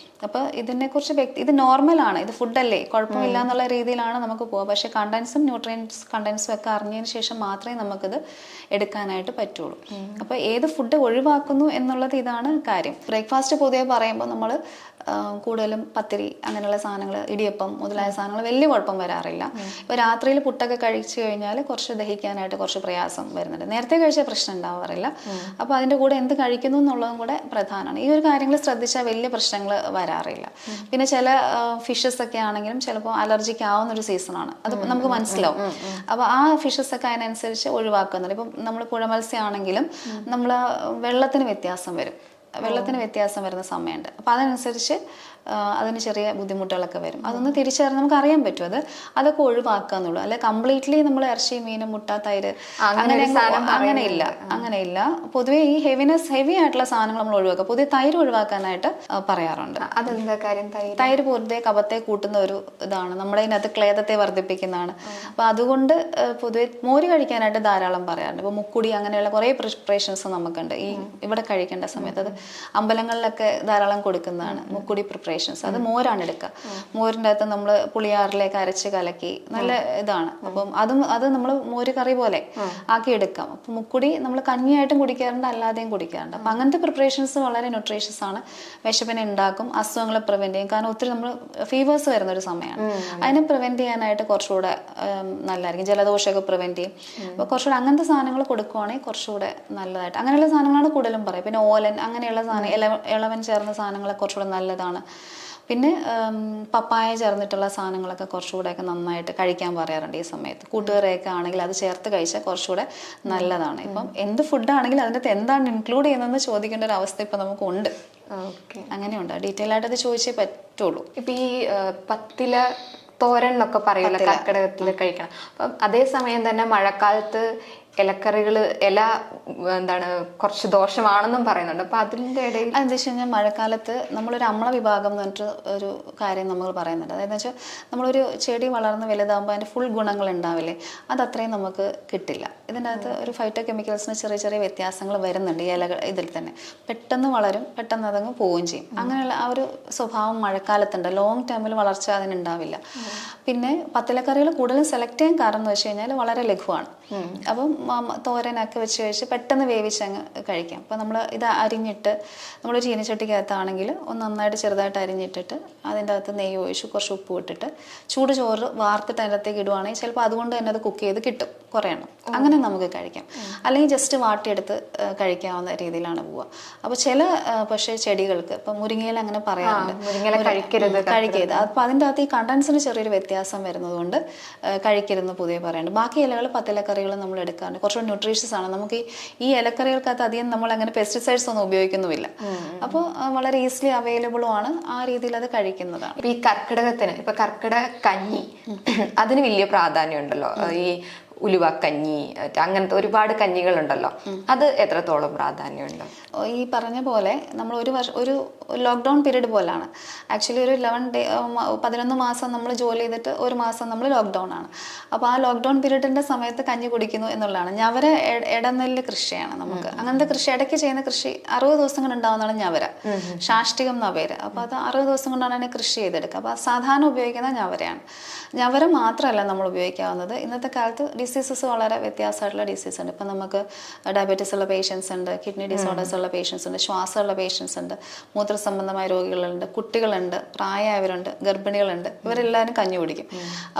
അപ്പോൾ ഇതിനെക്കുറിച്ച് ഇത് നോർമലാണ്, ഇത് ഫുഡല്ലേ, കുഴപ്പമില്ല എന്നുള്ള രീതിയിലാണ് നമുക്ക് പോവുക. പക്ഷേ കണ്ടൻസും ന്യൂട്രിയൻസ് കണ്ടൻസും ഒക്കെ അറിഞ്ഞതിന് ശേഷം മാത്രമേ നമുക്കിത് എടുക്കാനായിട്ട് പറ്റുള്ളൂ. അപ്പോൾ ഏത് ഫുഡ് ഒഴിവാക്കുന്നു എന്നുള്ളത് ഇതാണ് കാര്യം. ബ്രേക്ക്ഫാസ്റ്റ് പൊതുവെ പറയുമ്പോൾ നമ്മൾ കൂടുതലും പത്തിരി അങ്ങനെയുള്ള സാധനങ്ങൾ, ഇടിയപ്പം മുതലായ സാധനങ്ങൾ വലിയ കുഴപ്പം വരാറില്ല. ഇപ്പോൾ രാത്രിയിൽ പുട്ടൊക്കെ കഴിച്ചു കഴിഞ്ഞാൽ കുറച്ച് ദഹിക്കാനായിട്ട് കുറച്ച് പ്രയാസം വരുന്നുണ്ട്. നേരത്തെ കഴിച്ച പ്രശ്നം ഉണ്ടാവാറില്ല. അപ്പോൾ അതിൻ്റെ കൂടെ എന്ത് കഴിക്കുന്നു എന്നുള്ളതും കൂടെ പ്രധാനമാണ്. ഈ ഒരു കാര്യങ്ങൾ ശ്രദ്ധിച്ചാൽ വലിയ പ്രശ്നങ്ങൾ വരാറില്ല. പിന്നെ ചില ഫിഷസ് ഒക്കെ ആണെങ്കിലും ചിലപ്പോൾ അലർജിക്ക് ആവുന്ന ഒരു സീസണാണ്, അത് നമുക്ക് മനസ്സിലാവും. അപ്പോൾ ആ ഫിഷസ് ഒക്കെ അതിനനുസരിച്ച് ഒഴിവാക്കുന്നുണ്ട്. ഇപ്പം നമ്മൾ പുഴ മത്സ്യമാണെങ്കിലും നമ്മൾ വെള്ളത്തിന് വ്യത്യാസം വരുന്ന സമയമുണ്ട്. അപ്പം അതനുസരിച്ച് അതിന് ചെറിയ ബുദ്ധിമുട്ടുകളൊക്കെ വരും. അതൊന്ന് തിരിച്ചറിഞ്ഞ് നമുക്ക് അറിയാൻ പറ്റും. അതൊക്കെ ഒഴിവാക്കുക എന്നുള്ളൂ. അല്ലെ കംപ്ലീറ്റ്ലി നമ്മൾ ഇറച്ചി, മീൻ, മുട്ട, തൈര് അങ്ങനെയില്ല. പൊതുവെ ഈ ഹെവി ആയിട്ടുള്ള സാധനങ്ങൾ നമ്മൾ ഒഴിവാക്കുക. പൊതുവെ തൈര് ഒഴിവാക്കാനായിട്ട് പറയാറുണ്ട്. അതെന്താ കാര്യം? തൈര് പൊതുവെ കഫത്തെ കൂട്ടുന്ന ഒരു ഇതാണ്, നമ്മുടെ ഇതിനകത്ത് ക്ലേദത്തെ വർദ്ധിപ്പിക്കുന്നതാണ്. അപ്പൊ അതുകൊണ്ട് പൊതുവെ മോര് കഴിക്കാനായിട്ട് ധാരാളം പറയാറുണ്ട്. ഇപ്പൊ മുക്കുടി അങ്ങനെയുള്ള കുറെ പ്രിപ്പറേഷൻസ് നമുക്കുണ്ട് ഈ ഇവിടെ കഴിക്കേണ്ട സമയത്ത്. അത് അമ്പലങ്ങളിലൊക്കെ ധാരാളം കൊടുക്കുന്നതാണ് മുക്കുടി പ്രിപ്പറേഷൻ. അത് മോരാണ് എടുക്കുക. മോരിൻ്റെ അകത്ത് നമ്മൾ പുളിയാറിലേക്ക് അരച്ച് കലക്കി നല്ല ഇതാണ്. അപ്പം അത് നമ്മൾ മോര് കറി പോലെ ആക്കി എടുക്കാം. അപ്പം മുക്കുടി നമ്മൾ കഞ്ഞിയായിട്ടും കുടിക്കാറുണ്ട്, അല്ലാതെയും കുടിക്കാറുണ്ട്. അപ്പം അങ്ങനത്തെ പ്രിപ്പറേഷൻസ് വളരെ ന്യൂട്രീഷ്യസ് ആണ്, വിശപ്പിനെ ഉണ്ടാക്കും, അസുഖങ്ങളെ പ്രിവെന്റ് ചെയ്യും. കാരണം ഒത്തിരി നമ്മൾ ഫീവേഴ്സ് വരുന്ന ഒരു സമയമാണ്. അതിനെ പ്രിവെന്റ് ചെയ്യാനായിട്ട് കുറച്ചുകൂടെ നല്ലതായിരിക്കും. ജലദോഷമൊക്കെ പ്രിവെന്റ് ചെയ്യും. അപ്പോൾ കുറച്ചുകൂടെ അങ്ങനത്തെ സാധനങ്ങൾ കൊടുക്കുവാണെങ്കിൽ കുറച്ചുകൂടെ നല്ലതായിട്ട്. അങ്ങനെയുള്ള സാധനങ്ങളാണ് കൂടുതലും പറയുക. പിന്നെ ഓലൻ അങ്ങനെയുള്ള സാധനം, ഇളവൻ ചേർന്ന സാധനങ്ങളൊക്കെ കുറച്ചുകൂടെ നല്ലതാണ്. പിന്നെ പപ്പായ ചേർന്നിട്ടുള്ള സാധനങ്ങളൊക്കെ കുറച്ചുകൂടെയൊക്കെ നന്നായിട്ട് കഴിക്കാൻ പറയാറുണ്ട് ഈ സമയത്ത്. കൂട്ടുകറിയൊക്കെ ആണെങ്കിൽ അത് ചേർത്ത് കഴിച്ചാൽ കുറച്ചുകൂടെ നല്ലതാണ്. ഇപ്പം എന്ത് ഫുഡാണെങ്കിലും അതിൻ്റെ അകത്ത് എന്താണ് ഇൻക്ലൂഡ് ചെയ്യുന്നതെന്ന് ചോദിക്കേണ്ട ഒരു അവസ്ഥ ഇപ്പം നമുക്കുണ്ട്. അങ്ങനെയുണ്ട്. ഡീറ്റെയിൽ ആയിട്ട് അത് ചോദിച്ചേ പറ്റുള്ളൂ. ഇപ്പം ഈ പത്തില തോരൻ എന്നൊക്കെ പറയുമല്ലോ കർക്കിടകത്തിൽ കഴിക്കണം. അപ്പം അതേസമയം തന്നെ മഴക്കാലത്ത് ഇലക്കറികൾ കുറച്ച് ദോഷമാണെന്നും പറയുന്നുണ്ട്. അപ്പൊ അതിൻ്റെ ഇടയിൽ അതെന്താ വെച്ച് കഴിഞ്ഞാൽ മഴക്കാലത്ത് നമ്മളൊരു അമ്ല വിഭാഗം എന്ന് പറഞ്ഞിട്ട് ഒരു കാര്യം നമ്മൾ പറയുന്നുണ്ട്. അതായത് വെച്ചാൽ നമ്മളൊരു ചെടി വളർന്ന് വലുതാകുമ്പോൾ അതിൻ്റെ ഫുൾ ഗുണങ്ങൾ ഉണ്ടാവില്ലേ, അതത്രയും നമുക്ക് കിട്ടില്ല. ഇതിൻ്റെ അകത്ത് ഒരു ഫൈറ്റോ കെമിക്കൽസിന് ചെറിയ ചെറിയ വ്യത്യാസങ്ങൾ വരുന്നുണ്ട് ഈ ഇലകൾ. ഇതിൽ തന്നെ പെട്ടെന്ന് വളരും, പെട്ടെന്ന് അതങ്ങ് പോവുകയും ചെയ്യും. അങ്ങനെയുള്ള ആ ഒരു സ്വഭാവം മഴക്കാലത്തുണ്ട്. ലോങ് ടേമിൽ വളർച്ച അതിനുണ്ടാവില്ല. പിന്നെ പത്തിലക്കറികൾ കൂടുതലും സെലക്ട് ചെയ്യാൻ കാരണം എന്ന് വെച്ച് കഴിഞ്ഞാൽ വളരെ ലഘുവാണ്. അപ്പം തോരനൊക്കെ വെച്ച് കഴിച്ച് പെട്ടെന്ന് വേവിച്ചങ്ങ് കഴിക്കാം. അപ്പം നമ്മൾ ഇത് അരിഞ്ഞിട്ട് നമ്മൾ ചീനച്ചട്ടിക്കകത്താണെങ്കിൽ ഒന്ന് നന്നായിട്ട് ചെറുതായിട്ട് അരിഞ്ഞിട്ടിട്ട് അതിൻ്റെ അകത്ത് നെയ്യ് ഒഴിച്ച് കുറച്ച് ഉപ്പ് ഇട്ടിട്ട് ചൂട് ചോറ് വാർത്തിട്ട് അതിൻ്റെ അകത്തേക്ക് ഇടുവാണെങ്കിൽ ചിലപ്പോൾ അതുകൊണ്ട് തന്നെ അത് കുക്ക് ചെയ്ത് കിട്ടും കുറേ എണ്ണം. അങ്ങനെ നമുക്ക് കഴിക്കാം. അല്ലെങ്കിൽ ജസ്റ്റ് വാട്ടിയെടുത്ത് കഴിക്കാവുന്ന രീതിയിലാണ് പോവുക. അപ്പോൾ പക്ഷേ ചെടികൾക്ക് ഇപ്പം മുരിങ്ങയില അങ്ങനെ പറയാറുണ്ട്, കഴിക്കരുത്. അപ്പം അതിൻ്റെ അകത്ത് ഈ കണ്ടൻസിന് ചെറിയൊരു വ്യത്യാസം വരുന്നത് കൊണ്ട് കഴിക്കരുതെന്ന് പൊതുവെ പറയാറുണ്ട്. ബാക്കി ഇലകൾ പത്തിലക്കറികൾ നമ്മൾ എടുക്കാറുണ്ട്. കുറച്ചുകൂടി ന്യൂട്രീഷ്യസ് ആണ്. നമുക്ക് ഈ ഇലക്കറികൾക്കകത്ത് അധികം നമ്മൾ അങ്ങനെ പെസ്റ്റിസൈഡ്സ് ഒന്നും ഉപയോഗിക്കുന്നുമില്ല. അപ്പോൾ വളരെ ഈസിലി അവൈലബിളും ആണ്. ആ രീതിയിൽ അത് കഴിക്കുന്നതാണ്. ഇപ്പൊ ഈ കർക്കിടകത്തിന് കർക്കിടക കഞ്ഞി അതിന് വലിയ പ്രാധാന്യം ഉണ്ടല്ലോ. ഈ ഉലുവക്കഞ്ഞി അങ്ങനത്തെ ഒരുപാട് കഞ്ഞികളുണ്ടല്ലോ, അത് എത്രത്തോളം പ്രാധാന്യമുണ്ട്? ഈ പറഞ്ഞ പോലെ നമ്മൾ ഒരു ലോക്ക്ഡൗൺ പീരീഡ് പോലാണ്. ആക്ച്വലി ഒരു 11 മാസം നമ്മൾ ജോലി ചെയ്തിട്ട് ഒരു മാസം നമ്മൾ ലോക്ക്ഡൗൺ ആണ്. അപ്പോൾ ആ ലോക്ക്ഡൗൺ പീരീഡിന്റെ സമയത്ത് കഞ്ഞി കുടിക്കുന്നു എന്നുള്ളതാണ്. ഞവര ഇടനെല്ല് കൃഷിയാണ് നമുക്ക്. അങ്ങനത്തെ കൃഷി ഇടയ്ക്ക് ചെയ്യുന്ന കൃഷി 60 ദിവസം കൊണ്ട് ഉണ്ടാവുന്നതാണ് ഞവര. ശാഷ്ടികം എന്ന പേര്. അപ്പോൾ അത് 60 ദിവസം കൊണ്ടാണ് അതിനെ കൃഷി ചെയ്തെടുക്കുക. അപ്പോൾ സാധാരണ ഉപയോഗിക്കുന്ന ഞവരയാണ്. ഞവര മാത്രമല്ല നമ്മൾ ഉപയോഗിക്കാവുന്നത്. ഇന്നത്തെ കാലത്ത് ഡിസീസസ് വളരെ വ്യത്യാസമായിട്ടുള്ള ഡിസീസ് ഉണ്ട്. ഇപ്പം നമുക്ക് ഡയബറ്റീസ് ഉള്ള പേഷ്യൻസ് ഉണ്ട്, കിഡ്നി ഡിസോർഡേഴ്സ് ഉള്ള പേഷ്യൻസ് ഉണ്ട്, ശ്വാസമുള്ള പേഷ്യൻസ് ഉണ്ട്, മൂത്രസംബന്ധമായ രോഗികളുണ്ട്, കുട്ടികളുണ്ട്, പ്രായമായവരുണ്ട്, ഗർഭിണികളുണ്ട്. ഇവരെല്ലാവരും കഞ്ഞി കുടിക്കും.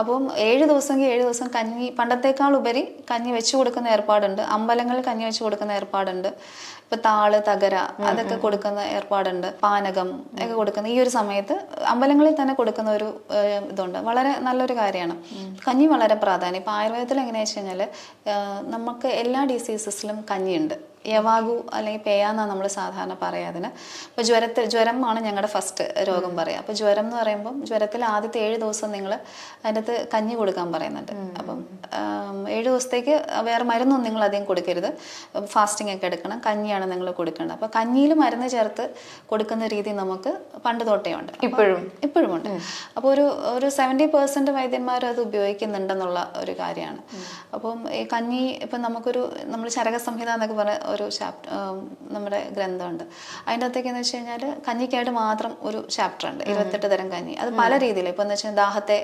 അപ്പം 7 ദിവസമെങ്കിൽ 7 ദിവസം കഞ്ഞി, പണ്ടത്തേക്കാൾ ഉപരി കഞ്ഞി വെച്ച് കൊടുക്കുന്ന ഏർപ്പാടുണ്ട്. അമ്പലങ്ങളിൽ കഞ്ഞി വെച്ച് കൊടുക്കുന്ന ഏർപ്പാടുണ്ട്. ഇപ്പൊ താള്, തകര അതൊക്കെ കൊടുക്കുന്ന ഏർപ്പാടുണ്ട്. പാനകം ഒക്കെ കൊടുക്കുന്ന ഈ ഒരു സമയത്ത് അമ്പലങ്ങളിൽ തന്നെ കൊടുക്കുന്ന ഒരു ഇതുണ്ട്. വളരെ നല്ലൊരു കാര്യമാണ്. കഞ്ഞി വളരെ പ്രാധാന്യം. ഇപ്പൊ ആയുർവേദത്തിൽ എങ്ങനെയാ വെച്ച് കഴിഞ്ഞാല് നമുക്ക് എല്ലാ ഡിസീസസിലും കഞ്ഞിയുണ്ട്. യവാഗു അല്ലെങ്കിൽ പേയ എന്നാണ് നമ്മൾ സാധാരണ പറയുക അതിന്. അപ്പോൾ ജ്വരമാണ് ഞങ്ങളുടെ ഫസ്റ്റ് രോഗം പറയുക. അപ്പോൾ ജ്വരം എന്ന് പറയുമ്പം ജ്വരത്തിൽ ആദ്യത്തെ 7 ദിവസം നിങ്ങൾ അതിൻ്റെ അകത്ത് കഞ്ഞി കൊടുക്കാൻ പറയുന്നുണ്ട്. അപ്പം 7 ദിവസത്തേക്ക് വേറെ മരുന്നൊന്നും നിങ്ങൾ അധികം കൊടുക്കരുത്, ഫാസ്റ്റിംഗ് ഒക്കെ എടുക്കണം, കഞ്ഞിയാണ് നിങ്ങൾ കൊടുക്കേണ്ടത്. അപ്പോൾ കഞ്ഞിയിൽ മരുന്ന് ചേർത്ത് കൊടുക്കുന്ന രീതി നമുക്ക് പണ്ട് തൊട്ടേ ഉണ്ട്, ഇപ്പോഴും ഉണ്ട്. അപ്പോൾ ഒരു 70% വൈദ്യന്മാർ അത് ഉപയോഗിക്കുന്നുണ്ടെന്നുള്ള ഒരു കാര്യമാണ്. അപ്പം ഈ കഞ്ഞി ഇപ്പം നമ്മൾ ചരക സംഹിത എന്നൊക്കെ പറഞ്ഞ ഒരു നമ്മുടെ ഗ്രന്ഥമുണ്ട്. അതിൻ്റെ അകത്തേക്കെന്ന് വെച്ച് കഴിഞ്ഞാൽ കഞ്ഞിക്കായിട്ട് മാത്രം ഒരു ചാപ്റ്റർ ഉണ്ട്, 28 തരം കഞ്ഞി. അത് പല രീതിയിൽ ഇപ്പം എന്ന് വെച്ചാൽ ദാഹത്തെ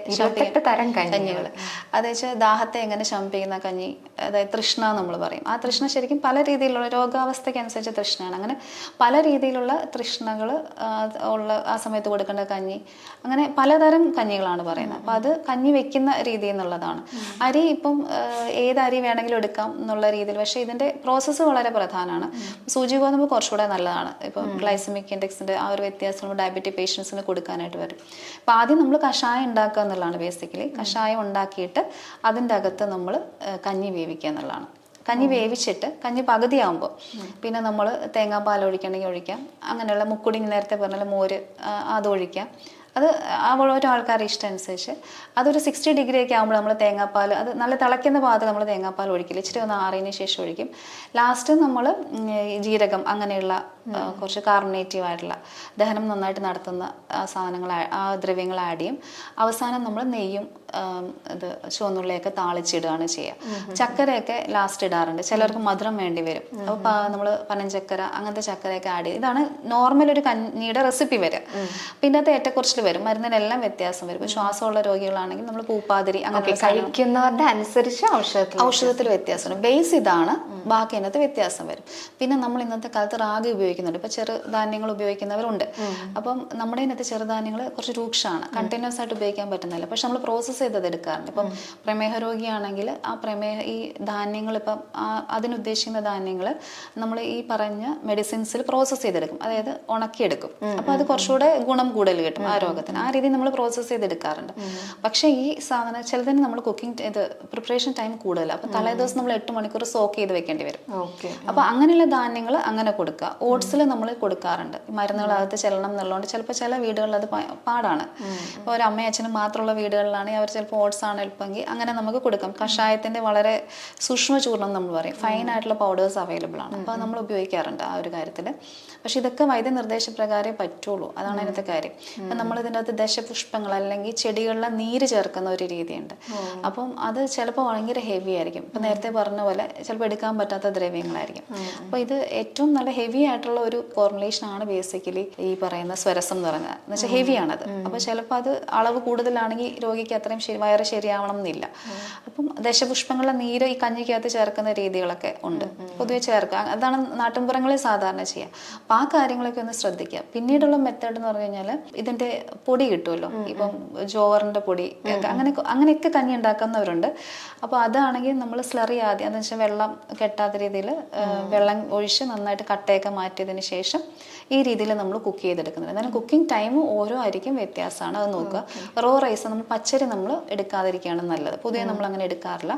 കഞ്ഞികൾ, അത് വെച്ചാൽ ദാഹത്തെ എങ്ങനെ ശമിപ്പിക്കുന്ന കഞ്ഞി, അതായത് തൃഷ്ണ നമ്മൾ പറയും. ആ തൃഷ്ണ ശരിക്കും പല രീതിയിലുള്ള രോഗാവസ്ഥയ്ക്ക് അനുസരിച്ച് തൃഷ്ണയാണ്. അങ്ങനെ പല രീതിയിലുള്ള തൃഷ്ണകൾ ഉള്ള ആ സമയത്ത് കൊടുക്കേണ്ട കഞ്ഞി, അങ്ങനെ പലതരം കഞ്ഞികളാണ് പറയുന്നത്. അപ്പം അത് കഞ്ഞി വെക്കുന്ന രീതി എന്നുള്ളതാണ്. അരി ഇപ്പം ഏത് അരി വേണമെങ്കിലും എടുക്കാം എന്നുള്ള രീതിയിൽ, പക്ഷേ ഇതിൻ്റെ പ്രോസസ്സ് വളരെ പ്രധാനമാണ്. സൂചി ഗോതമ്പ് കുറച്ചുകൂടെ നല്ലതാണ്. ഇപ്പം ഗ്ലൈസമിക് ഇൻഡെക്സിൻ്റെ ആ ഒരു വ്യത്യാസം ഡയബറ്റിക് പേഷ്യൻസിന് കൊടുക്കാനായിട്ട് വരും. അപ്പം ആദ്യം നമ്മൾ കഷായം ഉണ്ടാക്കുക എന്നുള്ളതാണ് ബേസിക്കലി. കഷായം ഉണ്ടാക്കിയിട്ട് അതിൻ്റെ അകത്ത് നമ്മൾ കഞ്ഞി വേവിക്കുക എന്നുള്ളതാണ്. കഞ്ഞി വേവിച്ചിട്ട് കഞ്ഞി പകുതിയാകുമ്പോൾ പിന്നെ നമ്മൾ തേങ്ങാപ്പാൽ ഒഴിക്കണമെങ്കിൽ ഒഴിക്കാം, അങ്ങനെയുള്ള മുക്കുടി നേരത്തെ പറഞ്ഞാൽ മോര് അത് ഒഴിക്കാം. അത് ഓരോ ആൾക്കാരുടെ ഇഷ്ടം അനുസരിച്ച്. അതൊരു 60 ഡിഗ്രി ഒക്കെ ആകുമ്പോൾ നമ്മൾ തേങ്ങാപ്പാൽ, അത് നല്ല തിളയ്ക്കുന്ന ഭാഗത്ത് നമ്മൾ തേങ്ങാപ്പാൽ ഒഴിക്കില്ല, ഇച്ചിരി ഒന്ന് ആറിയതിന് ശേഷം ഒഴിക്കും. ലാസ്റ്റ് നമ്മൾ ജീരകം അങ്ങനെയുള്ള കുറച്ച് കാർബണേറ്റീവ് ആയിട്ടുള്ള ദഹനം നന്നായിട്ട് നടത്തുന്ന സാധനങ്ങൾ, ആ ദ്രവ്യങ്ങൾ ആഡ് ചെയ്യും. അവസാനം നമ്മൾ നെയ്യും ഇത് ചുവന്നുള്ളിയൊക്കെ താളിച്ചിടുകയാണ് ചെയ്യുക. ചക്കരയൊക്കെ ലാസ്റ്റ് ഇടാറുണ്ട്, ചിലർക്ക് മധുരം വേണ്ടി വരും. അപ്പോൾ നമ്മൾ പനഞ്ചക്കര അങ്ങനത്തെ ചക്കരയൊക്കെ ആഡ് ചെയ്യും. ഇതാണ് നോർമൽ ഒരു കഞ്ഞിയുടെ റെസിപ്പി വരിക. പിന്നെ അത് ഏറ്റക്കുറച്ചിൽ വരും, മരുന്നിനെല്ലാം വ്യത്യാസം വരും. ഇപ്പോൾ ശ്വാസമുള്ള രോഗികളാണെങ്കിൽ നമ്മൾ പൂപ്പാതിരി അങ്ങനെ കഴിക്കുന്നവരുടെ അനുസരിച്ച് ഔഷധത്തിൽ വ്യത്യാസമാണ്. ബേസ് ഇതാണ്, ബാക്കി അതിനകത്ത് വ്യത്യാസം വരും. പിന്നെ നമ്മൾ ഇന്നത്തെ കാലത്ത് റാഗി ഉപയോഗിക്കുന്നുണ്ട്, ഇപ്പൊ ചെറുധാന്യങ്ങൾ ഉപയോഗിക്കുന്നവരുണ്ട്. അപ്പം നമ്മുടെ ഇതിനകത്ത് ചെറുധാന്യങ്ങൾ കുറച്ച് രൂക്ഷമാണ്, കണ്ടിന്യൂസ് ആയിട്ട് ഉപയോഗിക്കാൻ പറ്റുന്നില്ല. പക്ഷെ നമ്മൾ പ്രോസസ്സ് ചെയ്തത് എടുക്കാറുണ്ട്. ഇപ്പം പ്രമേഹ രോഗിയാണെങ്കിൽ ആ ഈ ധാന്യങ്ങൾ, ഇപ്പം അതിനുദ്ദേശിക്കുന്ന ധാന്യങ്ങൾ നമ്മൾ ഈ പറഞ്ഞ മെഡിസിൻസിൽ പ്രോസസ്സ് ചെയ്തെടുക്കും, അതായത് ഉണക്കിയെടുക്കും. അപ്പൊ അത് കുറച്ചുകൂടെ ഗുണം കൂടുതൽ കിട്ടും ആ രോഗത്തിന്. ആ രീതി നമ്മൾ പ്രോസസ്സ് ചെയ്തെടുക്കാറുണ്ട്. പക്ഷെ ഈ സാധനം ചിലതിന് നമ്മൾ കുക്കിംഗ് ഇത് പ്രിപ്പറേഷൻ ടൈം കൂടുതലാണ്. അപ്പൊ തലേദിവസം നമ്മൾ 8 മണിക്കൂർ സോക്ക് ചെയ്ത് വെക്കേണ്ടി വരും. അപ്പൊ അങ്ങനെയുള്ള ധാന്യങ്ങൾ അങ്ങനെ കൊടുക്കുക. ഓട്സിൽ നമ്മൾ കൊടുക്കാറുണ്ട്, മരുന്നുകളകത്ത് ചെല്ലണം എന്നുള്ളതുകൊണ്ട് ചിലപ്പോൾ ചില വീടുകളിൽ അത് പാടാണ്. ഇപ്പോൾ ഒരു അമ്മയും അച്ഛനും മാത്രമുള്ള വീടുകളിലാണെങ്കിൽ അവർ ചിലപ്പോൾ ഓട്സ് ആണ് എളുപ്പമെങ്കിൽ അങ്ങനെ നമുക്ക് കൊടുക്കാം. കഷായത്തിന്റെ വളരെ സൂക്ഷ്മ ചൂർണം നമ്മൾ പറയും, ഫൈൻ ആയിട്ടുള്ള പൗഡേഴ്സ് അവൈലബിൾ ആണ്. അപ്പോൾ നമ്മൾ ഉപയോഗിക്കാറുണ്ട് ആ ഒരു കാര്യത്തിൽ. പക്ഷെ ഇതൊക്കെ വൈദ്യ നിർദ്ദേശപ്രകാരമേ പറ്റുള്ളൂ, അതാണ് അതിനകത്തെ കാര്യം. ഇപ്പം നമ്മൾ ഇതിൻ്റെ അകത്ത് ദശപുഷ്പങ്ങൾ അല്ലെങ്കിൽ ചെടികളിലെ നീര് ചേർക്കുന്ന ഒരു രീതിയുണ്ട്. അപ്പം അത് ചിലപ്പോൾ ഭയങ്കര ഹെവി ആയിരിക്കും. ഇപ്പം നേരത്തെ പറഞ്ഞ പോലെ ചിലപ്പോൾ എടുക്കാൻ പറ്റാത്ത ദ്രവ്യങ്ങളായിരിക്കും. അപ്പോൾ ഇത് ഏറ്റവും നല്ല ഹെവി ആയിട്ടുള്ള ഒരു ഫോർമുലേഷൻ ആണ് ബേസിക്കലി ഈ പറയുന്ന സ്വരസം എന്ന് പറഞ്ഞാൽ, എന്ന് വെച്ചാൽ ഹെവിയാണത്. അപ്പോൾ ചിലപ്പോൾ അത് അളവ് കൂടുതലാണെങ്കിൽ രോഗിക്ക് അത്രയും വയറ് ശരിയാവണം എന്നില്ല. അപ്പം ദശപുഷ്പങ്ങളുടെ നീര് ഈ കഞ്ഞിക്കകത്ത് ചേർക്കുന്ന രീതികളൊക്കെ ഉണ്ട്, പൊതുവെ ചേർക്കുക. അതാണ് നാട്ടിൻപുറങ്ങളിൽ സാധാരണ ചെയ്യുക. അപ്പം ആ കാര്യങ്ങളൊക്കെ ഒന്ന് ശ്രദ്ധിക്കുക. പിന്നീടുള്ള മെത്തേഡ് എന്ന് പറഞ്ഞു കഴിഞ്ഞാൽ ഇതിന്റെ പൊടി കിട്ടുമല്ലോ, ഇപ്പം ജോവറിന്റെ പൊടി അങ്ങനെയൊക്കെ കഞ്ഞി ഉണ്ടാക്കുന്നവരുണ്ട്. അപ്പോൾ അതാണെങ്കിൽ നമ്മൾ സ്ലറി ആദ്യം എന്ന് വെച്ചാൽ വെള്ളം കെട്ടാത്ത രീതിയിൽ വെള്ളം ഒഴിച്ച് നന്നായിട്ട് കട്ടയൊക്കെ മാറ്റിയതിന് ശേഷം ഈ രീതിയിൽ നമ്മൾ കുക്ക് ചെയ്തെടുക്കുന്നുണ്ട്. എന്നാലും കുക്കിംഗ് ടൈം ഓരോ അരിക്കും വ്യത്യാസമാണ്, അത് നോക്കുക. റോ റൈസ് നമ്മൾ പച്ചരി നമ്മൾ എടുക്കാതിരിക്കുകയാണ് നല്ലത്, പൊതുവെ നമ്മൾ അങ്ങനെ എടുക്കാറില്ല.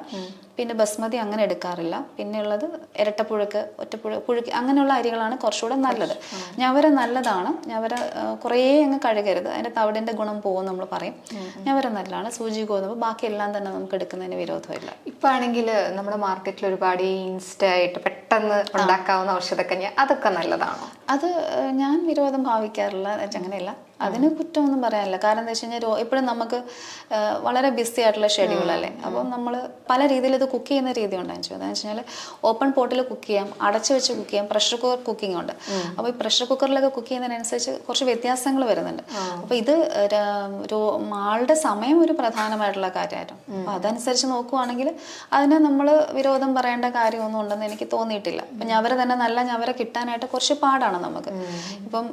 പിന്നെ ബസ്മതി അങ്ങനെ എടുക്കാറില്ല. പിന്നെ ഉള്ളത് ഇരട്ടപ്പുഴുക്ക്, പുഴുക്ക് അങ്ങനെയുള്ള അരികളാണ് കുറച്ചുകൂടെ നല്ലത്. ഞവര നല്ലതാണ്, ഞവര കുറേ അങ്ങ് കഴുകരുത്, അതിന്റെ തവിടിന്റെ ഗുണം പോകും നമ്മൾ പറയും. ഞവര നല്ലതാണ്. സൂചി ഗോതമ്പ് ബാക്കി എല്ലാം തന്നെ നമുക്ക് എടുക്കുന്നതിന് വിരോധമില്ല. ഇപ്പൊ ആണെങ്കിൽ നമ്മുടെ മാർക്കറ്റിൽ ഒരുപാട് ഇൻസ്റ്റ ആയിട്ട് പെട്ടെന്ന് ഉണ്ടാക്കാവുന്ന ഔഷധക്കഞ്ഞി അതൊക്കെ നല്ലതാണോ? അത് ഞാൻ വിരോധം ഭാവിക്കാറില്ല, അങ്ങനെയല്ല. അതിന് കുറ്റമൊന്നും പറയാനില്ല. കാരണം എന്താ വെച്ച് കഴിഞ്ഞാൽ എപ്പോഴും നമുക്ക് വളരെ ബിസി ആയിട്ടുള്ള ഷെഡ്യൂളല്ലേ. അപ്പം നമ്മൾ പല രീതിയിൽ ഇത് കുക്ക് ചെയ്യുന്ന രീതി ഉണ്ടാകും. എന്താണെന്ന് വെച്ച് കഴിഞ്ഞാൽ ഓപ്പൺ പോട്ടിൽ കുക്ക് ചെയ്യാം, അടച്ചു വെച്ച് കുക്ക് ചെയ്യാം, പ്രഷർ കുക്കർ കുക്കിംഗ് ഉണ്ട്. അപ്പോൾ ഈ പ്രഷർ കുക്കറിലൊക്കെ കുക്ക് ചെയ്യുന്നതിനനുസരിച്ച് കുറച്ച് വ്യത്യാസങ്ങൾ വരുന്നുണ്ട്. അപ്പോൾ ഇത് ആളുടെ സമയം ഒരു പ്രധാനമായിട്ടുള്ള കാര്യമായിരുന്നു. അപ്പം അതനുസരിച്ച് നോക്കുവാണെങ്കിൽ അതിന് നമ്മൾ വിരോധം പറയേണ്ട കാര്യമൊന്നും ഉണ്ടെന്ന് എനിക്ക് തോന്നിയിട്ടില്ല. അപ്പം ഞവര തന്നെ നല്ല ഞവര കിട്ടാനായിട്ട് കുറച്ച് പാടാണ് നമുക്ക്. ഇപ്പം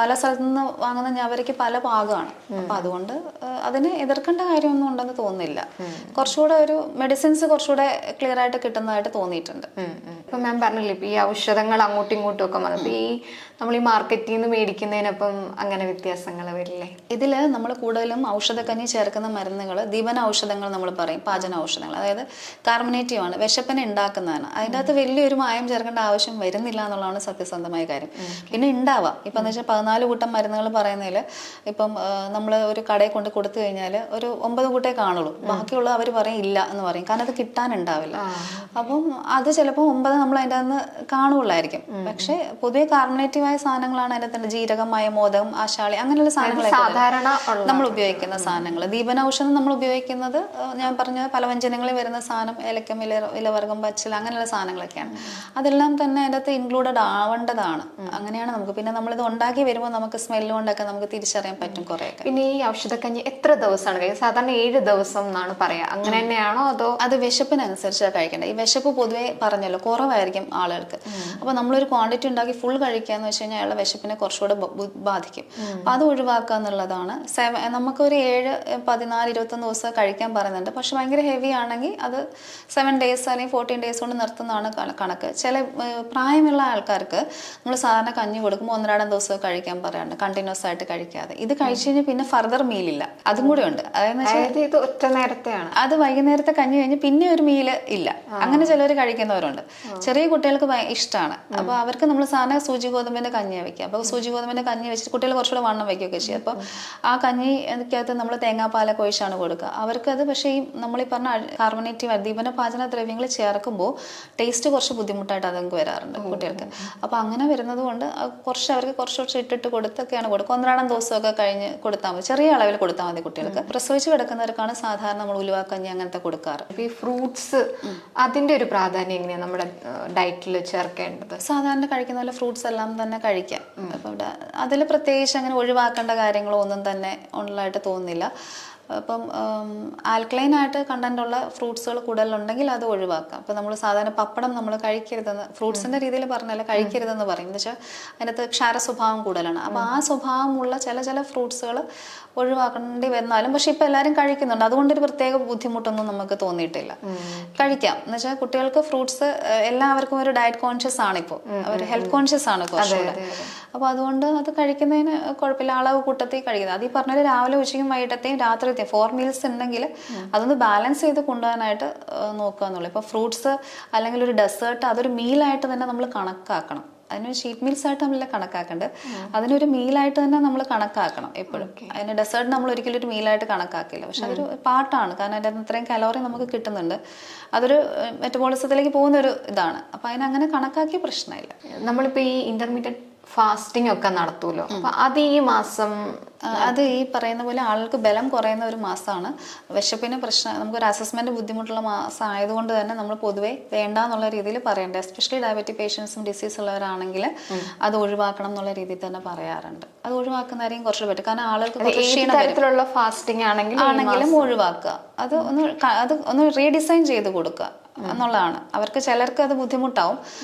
പല സ്ഥലത്തു നിന്ന് വാങ്ങുന്ന ഞവര പലവർക്ക് പല പാകമാണ്. അപ്പൊ അതുകൊണ്ട് അതിനെ എതിർക്കേണ്ട കാര്യമൊന്നും ഉണ്ടെന്ന് തോന്നുന്നില്ല. കുറച്ചുകൂടെ ഒരു മെഡിസിൻസ് കുറച്ചുകൂടെ ക്ലിയർ ആയിട്ട് കിട്ടുന്നതായിട്ട് തോന്നിയിട്ടുണ്ട്. ഇപ്പൊ മാം പറഞ്ഞില്ലേ ഇപ്പൊ ഈ ഔഷധങ്ങൾ അങ്ങോട്ടും ഇങ്ങോട്ടും ഒക്കെ വന്നപ്പോ ഈ നമ്മൾ ഈ മാർക്കറ്റിൽ നിന്ന് മേടിക്കുന്നതിനൊപ്പം അങ്ങനെ വ്യത്യാസങ്ങൾ വരില്ലേ? ഇതിൽ നമ്മൾ കൂടുതലും ഔഷധക്കഞ്ഞി ചേർക്കുന്ന മരുന്നുകൾ ദിവന ഔഷധങ്ങൾ നമ്മൾ പറയും, പാചന ഔഷധങ്ങൾ. അതായത് കാർബണേറ്റീവ് ആണ്, വിശപ്പിനെ ഉണ്ടാക്കുന്നതാണ്. അതിൻ്റെ അകത്ത് വലിയൊരു മായം ചേർക്കേണ്ട ആവശ്യം വരുന്നില്ല എന്നുള്ളതാണ് സത്യസന്ധമായ കാര്യം. പിന്നെ ഉണ്ടാവാം ഇപ്പം എന്ന് വെച്ചാൽ 14 കൂട്ടം മരുന്നുകൾ പറയുന്നതിൽ ഇപ്പം നമ്മൾ ഒരു കടയിൽ കൊണ്ട് കൊടുത്തു കഴിഞ്ഞാൽ ഒരു 9 കൂട്ടേ കാണുള്ളൂ, ബാക്കിയുള്ള അവർ പറയും ഇല്ല എന്ന് പറയും. കാരണം അത് കിട്ടാനുണ്ടാവില്ല. അപ്പം അത് ചിലപ്പോൾ 9 നമ്മൾ അതിൻ്റെ അകത്ത് കാണുള്ളായിരിക്കും. പക്ഷെ പൊതുവെ കാർബണേറ്റീവ് സാധനങ്ങളാണ് അതിന്റെ തന്നെ ജീരകം, മയമോദകം, ആശാളി അങ്ങനെയുള്ള സാധനങ്ങളൊക്കെ സാധാരണ നമ്മൾ ഉപയോഗിക്കുന്ന സാധനങ്ങൾ. ദീപനൌഷധം നമ്മൾ ഉപയോഗിക്കുന്നത് ഞാൻ പറഞ്ഞ പലവ്യഞ്ജനങ്ങളിൽ വരുന്ന സാധനം, ഏലക്കം, ഇലവർഗം, പച്ചില അങ്ങനെയുള്ള സാധനങ്ങളൊക്കെയാണ്. അതെല്ലാം തന്നെ അതിൻ്റെ അകത്ത് ഇൻക്ലൂഡഡ് ആവേണ്ടതാണ്. അങ്ങനെയാണ് നമുക്ക്. പിന്നെ നമ്മളിത് ഉണ്ടാക്കി വരുമ്പോൾ നമുക്ക് സ്മെല്ല് കൊണ്ടൊക്കെ നമുക്ക് തിരിച്ചറിയാൻ പറ്റും കുറേയൊക്കെ. പിന്നെ ഈ ഔഷധക്കഞ്ഞി എത്ര ദിവസമാണ് കഴിക്കുക? സാധാരണ 7 ദിവസം എന്നാണ് പറയാ, അങ്ങനെ തന്നെയാണോ അതോ? അത് വിശപ്പിനനുസരിച്ചാണ് കഴിക്കേണ്ടത്. ഈ വിശപ്പ് പൊതുവേ പറഞ്ഞല്ലോ കുറവായിരിക്കും ആളുകൾക്ക്. അപ്പൊ നമ്മളൊരു ക്വാണ്ടിറ്റി ഉണ്ടാക്കി ഫുൾ കഴിക്കാന്ന് വെച്ച് കഴിഞ്ഞാൽ അയാളുടെ വിശപ്പിനെ കുറച്ചുകൂടെ ബാധിക്കും. അപ്പൊ അത് ഒഴിവാക്കുക എന്നുള്ളതാണ്. നമുക്കൊരു 7, 14, 21 ദിവസം കഴിക്കാൻ പറയുന്നുണ്ട്. പക്ഷെ ഭയങ്കര ഹെവി ആണെങ്കിൽ അത് 7 days അല്ലെങ്കിൽ 14 days കൊണ്ട് നിർത്തുന്നതാണ് കണക്ക്. ചില പ്രായമുള്ള ആൾക്കാർക്ക് നമ്മൾ സാധാരണ കഞ്ഞി കൊടുക്കുമ്പോൾ 1-2 ദിവസം കഴിക്കാൻ പറയാറുണ്ട്, കണ്ടിന്യൂസ് ആയിട്ട് കഴിക്കാതെ. ഇത് കഴിച്ചു കഴിഞ്ഞാൽ പിന്നെ ഫർദർ മീലില്ല, അതും കൂടെ ഉണ്ട്. അതായത് ഇത് ഒറ്റ നേരത്തെയാണ്. അത് വൈകുന്നേരത്തെ കഞ്ഞി കഴിഞ്ഞ് പിന്നെ ഒരു മീല് ഇല്ല. അങ്ങനെ ചിലർ കഴിക്കുന്നവരുണ്ട്. ചെറിയ കുട്ടികൾക്ക് ഇഷ്ടമാണ്. അപ്പൊ അവർക്ക് നമ്മൾ സാധാരണ സൂചി ഗോതമ്പിന്റെ കഞ്ഞിയാണ് വെക്കുക. അപ്പോൾ സൂചി ഗോതമ്പിന്റെ കഞ്ഞി വെച്ചിട്ട് കുട്ടികൾ കുറച്ചുകൂടെ വണ്ണം വയ്ക്കുകയൊക്കെ ചെയ്യും. അപ്പോൾ ആ കഞ്ഞി എനിക്കകത്ത് നമ്മൾ തേങ്ങാപ്പാലൊക്കെ ഒഴിച്ചാണ് കൊടുക്കുക അവർക്കത്. പക്ഷേ ഈ നമ്മളീ പറഞ്ഞ കാർബണേറ്റീവ് ദീപന പാചന ദ്രവ്യങ്ങൾ ചേർക്കുമ്പോൾ ടേസ്റ്റ് കുറച്ച് ബുദ്ധിമുട്ടായിട്ട് അതൊക്കെ വരാറുണ്ട് കുട്ടികൾക്ക്. അപ്പോൾ അങ്ങനെ വരുന്നത് കൊണ്ട് അവർക്ക് കുറച്ച് ഇട്ടിട്ട് കൊടുത്തൊക്കെയാണ് കൊടുക്കുക. 1-2 ദിവസമൊക്കെ കഴിഞ്ഞ് കൊടുത്താൽ മതി, ചെറിയ അളവിൽ കൊടുത്താൽ മതി കുട്ടികൾക്ക്. പ്രസവിച്ച് കിടക്കുന്നവർക്കാണ് സാധാരണ നമ്മൾ ഉലുവാക്കഞ്ഞി അങ്ങനത്തെ കൊടുക്കാറ്. ഈ ഫ്രൂട്ട്സ് അതിന്റെ ഒരു പ്രാധാന്യം എങ്ങനെയാണ് നമ്മുടെ ഡയറ്റിൽ ചേർക്കേണ്ടത്? സാധാരണ കഴിക്കുന്ന പോലെ ഫ്രൂട്ട്സ് എല്ലാം തന്നെ കഴിക്കാം. അപ്പം അതിൽ പ്രത്യേകിച്ച് അങ്ങനെ ഒഴിവാക്കേണ്ട കാര്യങ്ങളോ ഒന്നും തന്നെ ഉള്ളതായിട്ട് തോന്നുന്നില്ല. അപ്പം ആൽക്കലൈൻ ആയിട്ട് കണ്ടന്റ് ഉള്ള ഫ്രൂട്ട്സുകൾ കൂടുതലുണ്ടെങ്കിൽ അത് ഒഴിവാക്കാം. അപ്പം നമ്മൾ സാധാരണ പപ്പടം നമ്മൾ കഴിക്കരുതെന്ന് ഫ്രൂട്ട്സിന്റെ രീതിയിൽ പറഞ്ഞാൽ കഴിക്കരുതെന്ന് പറയും. എന്ന് വെച്ചാൽ അതിനകത്ത് ക്ഷാര സ്വഭാവം കൂടുതലാണ്. അപ്പം ആ സ്വഭാവമുള്ള ചില ഫ്രൂട്ട്സുകൾ ഒഴിവാക്കേണ്ടി വന്നാലും പക്ഷെ ഇപ്പം എല്ലാവരും കഴിക്കുന്നുണ്ട്. അതുകൊണ്ടൊരു പ്രത്യേക ബുദ്ധിമുട്ടൊന്നും നമുക്ക് തോന്നിയിട്ടില്ല. കഴിക്കാം. എന്ന് വെച്ചാൽ കുട്ടികൾക്ക് ഫ്രൂട്ട്സ് എല്ലാവർക്കും ഒരു ഡയറ്റ് കോൺഷ്യസ് ആണ്. ഇപ്പോൾ അവർ ഹെൽത്ത് കോൺഷ്യസ് ആണ് കുറച്ചുകൂടെ. അപ്പോൾ അതുകൊണ്ട് അത് കഴിക്കുന്നതിന് കുഴപ്പമില്ല. അളവ് കൂട്ടത്തിൽ കഴിക്കുന്നത് അത് ഈ പറഞ്ഞാൽ രാവിലെ ഉച്ചയ്ക്കും വൈകിട്ടത്തെയും രാത്രിത്തെയും 4 meals ഉണ്ടെങ്കിൽ അതൊന്ന് ബാലൻസ് ചെയ്ത് കൊണ്ടുപോകാനായിട്ട് നോക്കുക എന്നുള്ളൂ. ഇപ്പോൾ ഫ്രൂട്ട്സ് അല്ലെങ്കിൽ ഒരു ഡെസേർട്ട് അതൊരു മീലായിട്ട് തന്നെ നമ്മൾ കണക്കാക്കണം. അതിനൊരു ഷീറ്റ് മീൽസ് ആയിട്ട് നമ്മളെ കണക്കാക്കേണ്ടത്, അതിനൊരു മീലായിട്ട് തന്നെ നമ്മൾ കണക്കാക്കണം എപ്പോഴും. അതിന് ഡെസേർട്ട് നമ്മൾ ഒരിക്കലും ഒരു മീലായിട്ട് കണക്കാക്കില്ല. പക്ഷെ അതൊരു പാർട്ടാണ്. കാരണം അതിൻ്റെ അത്രയും കലോറി നമുക്ക് കിട്ടുന്നുണ്ട്. അതൊരു മെറ്റബോളിസത്തിലേക്ക് പോകുന്ന ഒരു ഇതാണ്. അപ്പം അതിനങ്ങനെ കണക്കാക്കിയ പ്രശ്നമില്ല. നമ്മളിപ്പോൾ ഈ ഇന്റർമീഡിയറ്റ് ഫാസ്റ്റിംഗ് ഒക്കെ നടത്തുമല്ലോ, അപ്പൊ അത് ഈ മാസം അത് ഈ പറയുന്ന പോലെ ആളുകൾക്ക് ബലം കുറയുന്ന ഒരു മാസമാണ്. വിശപ്പിന് പ്രശ്നം നമുക്കൊരു അസസ്മെന്റ് ബുദ്ധിമുട്ടുള്ള മാസം ആയതുകൊണ്ട് തന്നെ നമ്മൾ പൊതുവെ വേണ്ട എന്നുള്ള രീതിയിൽ പറയേണ്ടത്. എസ്പെഷ്യലി ഡയബറ്റിക് പേഷ്യൻസും ഡിസീസ് ഉള്ളവരാണെങ്കിൽ അത് ഒഴിവാക്കണം എന്നുള്ള രീതിയിൽ തന്നെ പറയാറുണ്ട്. അത് ഒഴിവാക്കുന്നതായിരിക്കും കുറച്ച് പറ്റും. കാരണം ആളുകൾക്ക് തരത്തിലുള്ള ഫാസ്റ്റിംഗ് ആണെങ്കിലും ഒഴിവാക്കുക. അത് ഒന്ന് റീഡിസൈൻ ചെയ്ത് കൊടുക്കുക എന്നുള്ളതാണ്. അവർക്ക് ചിലർക്ക് അത് ബുദ്ധിമുട്ടാവും.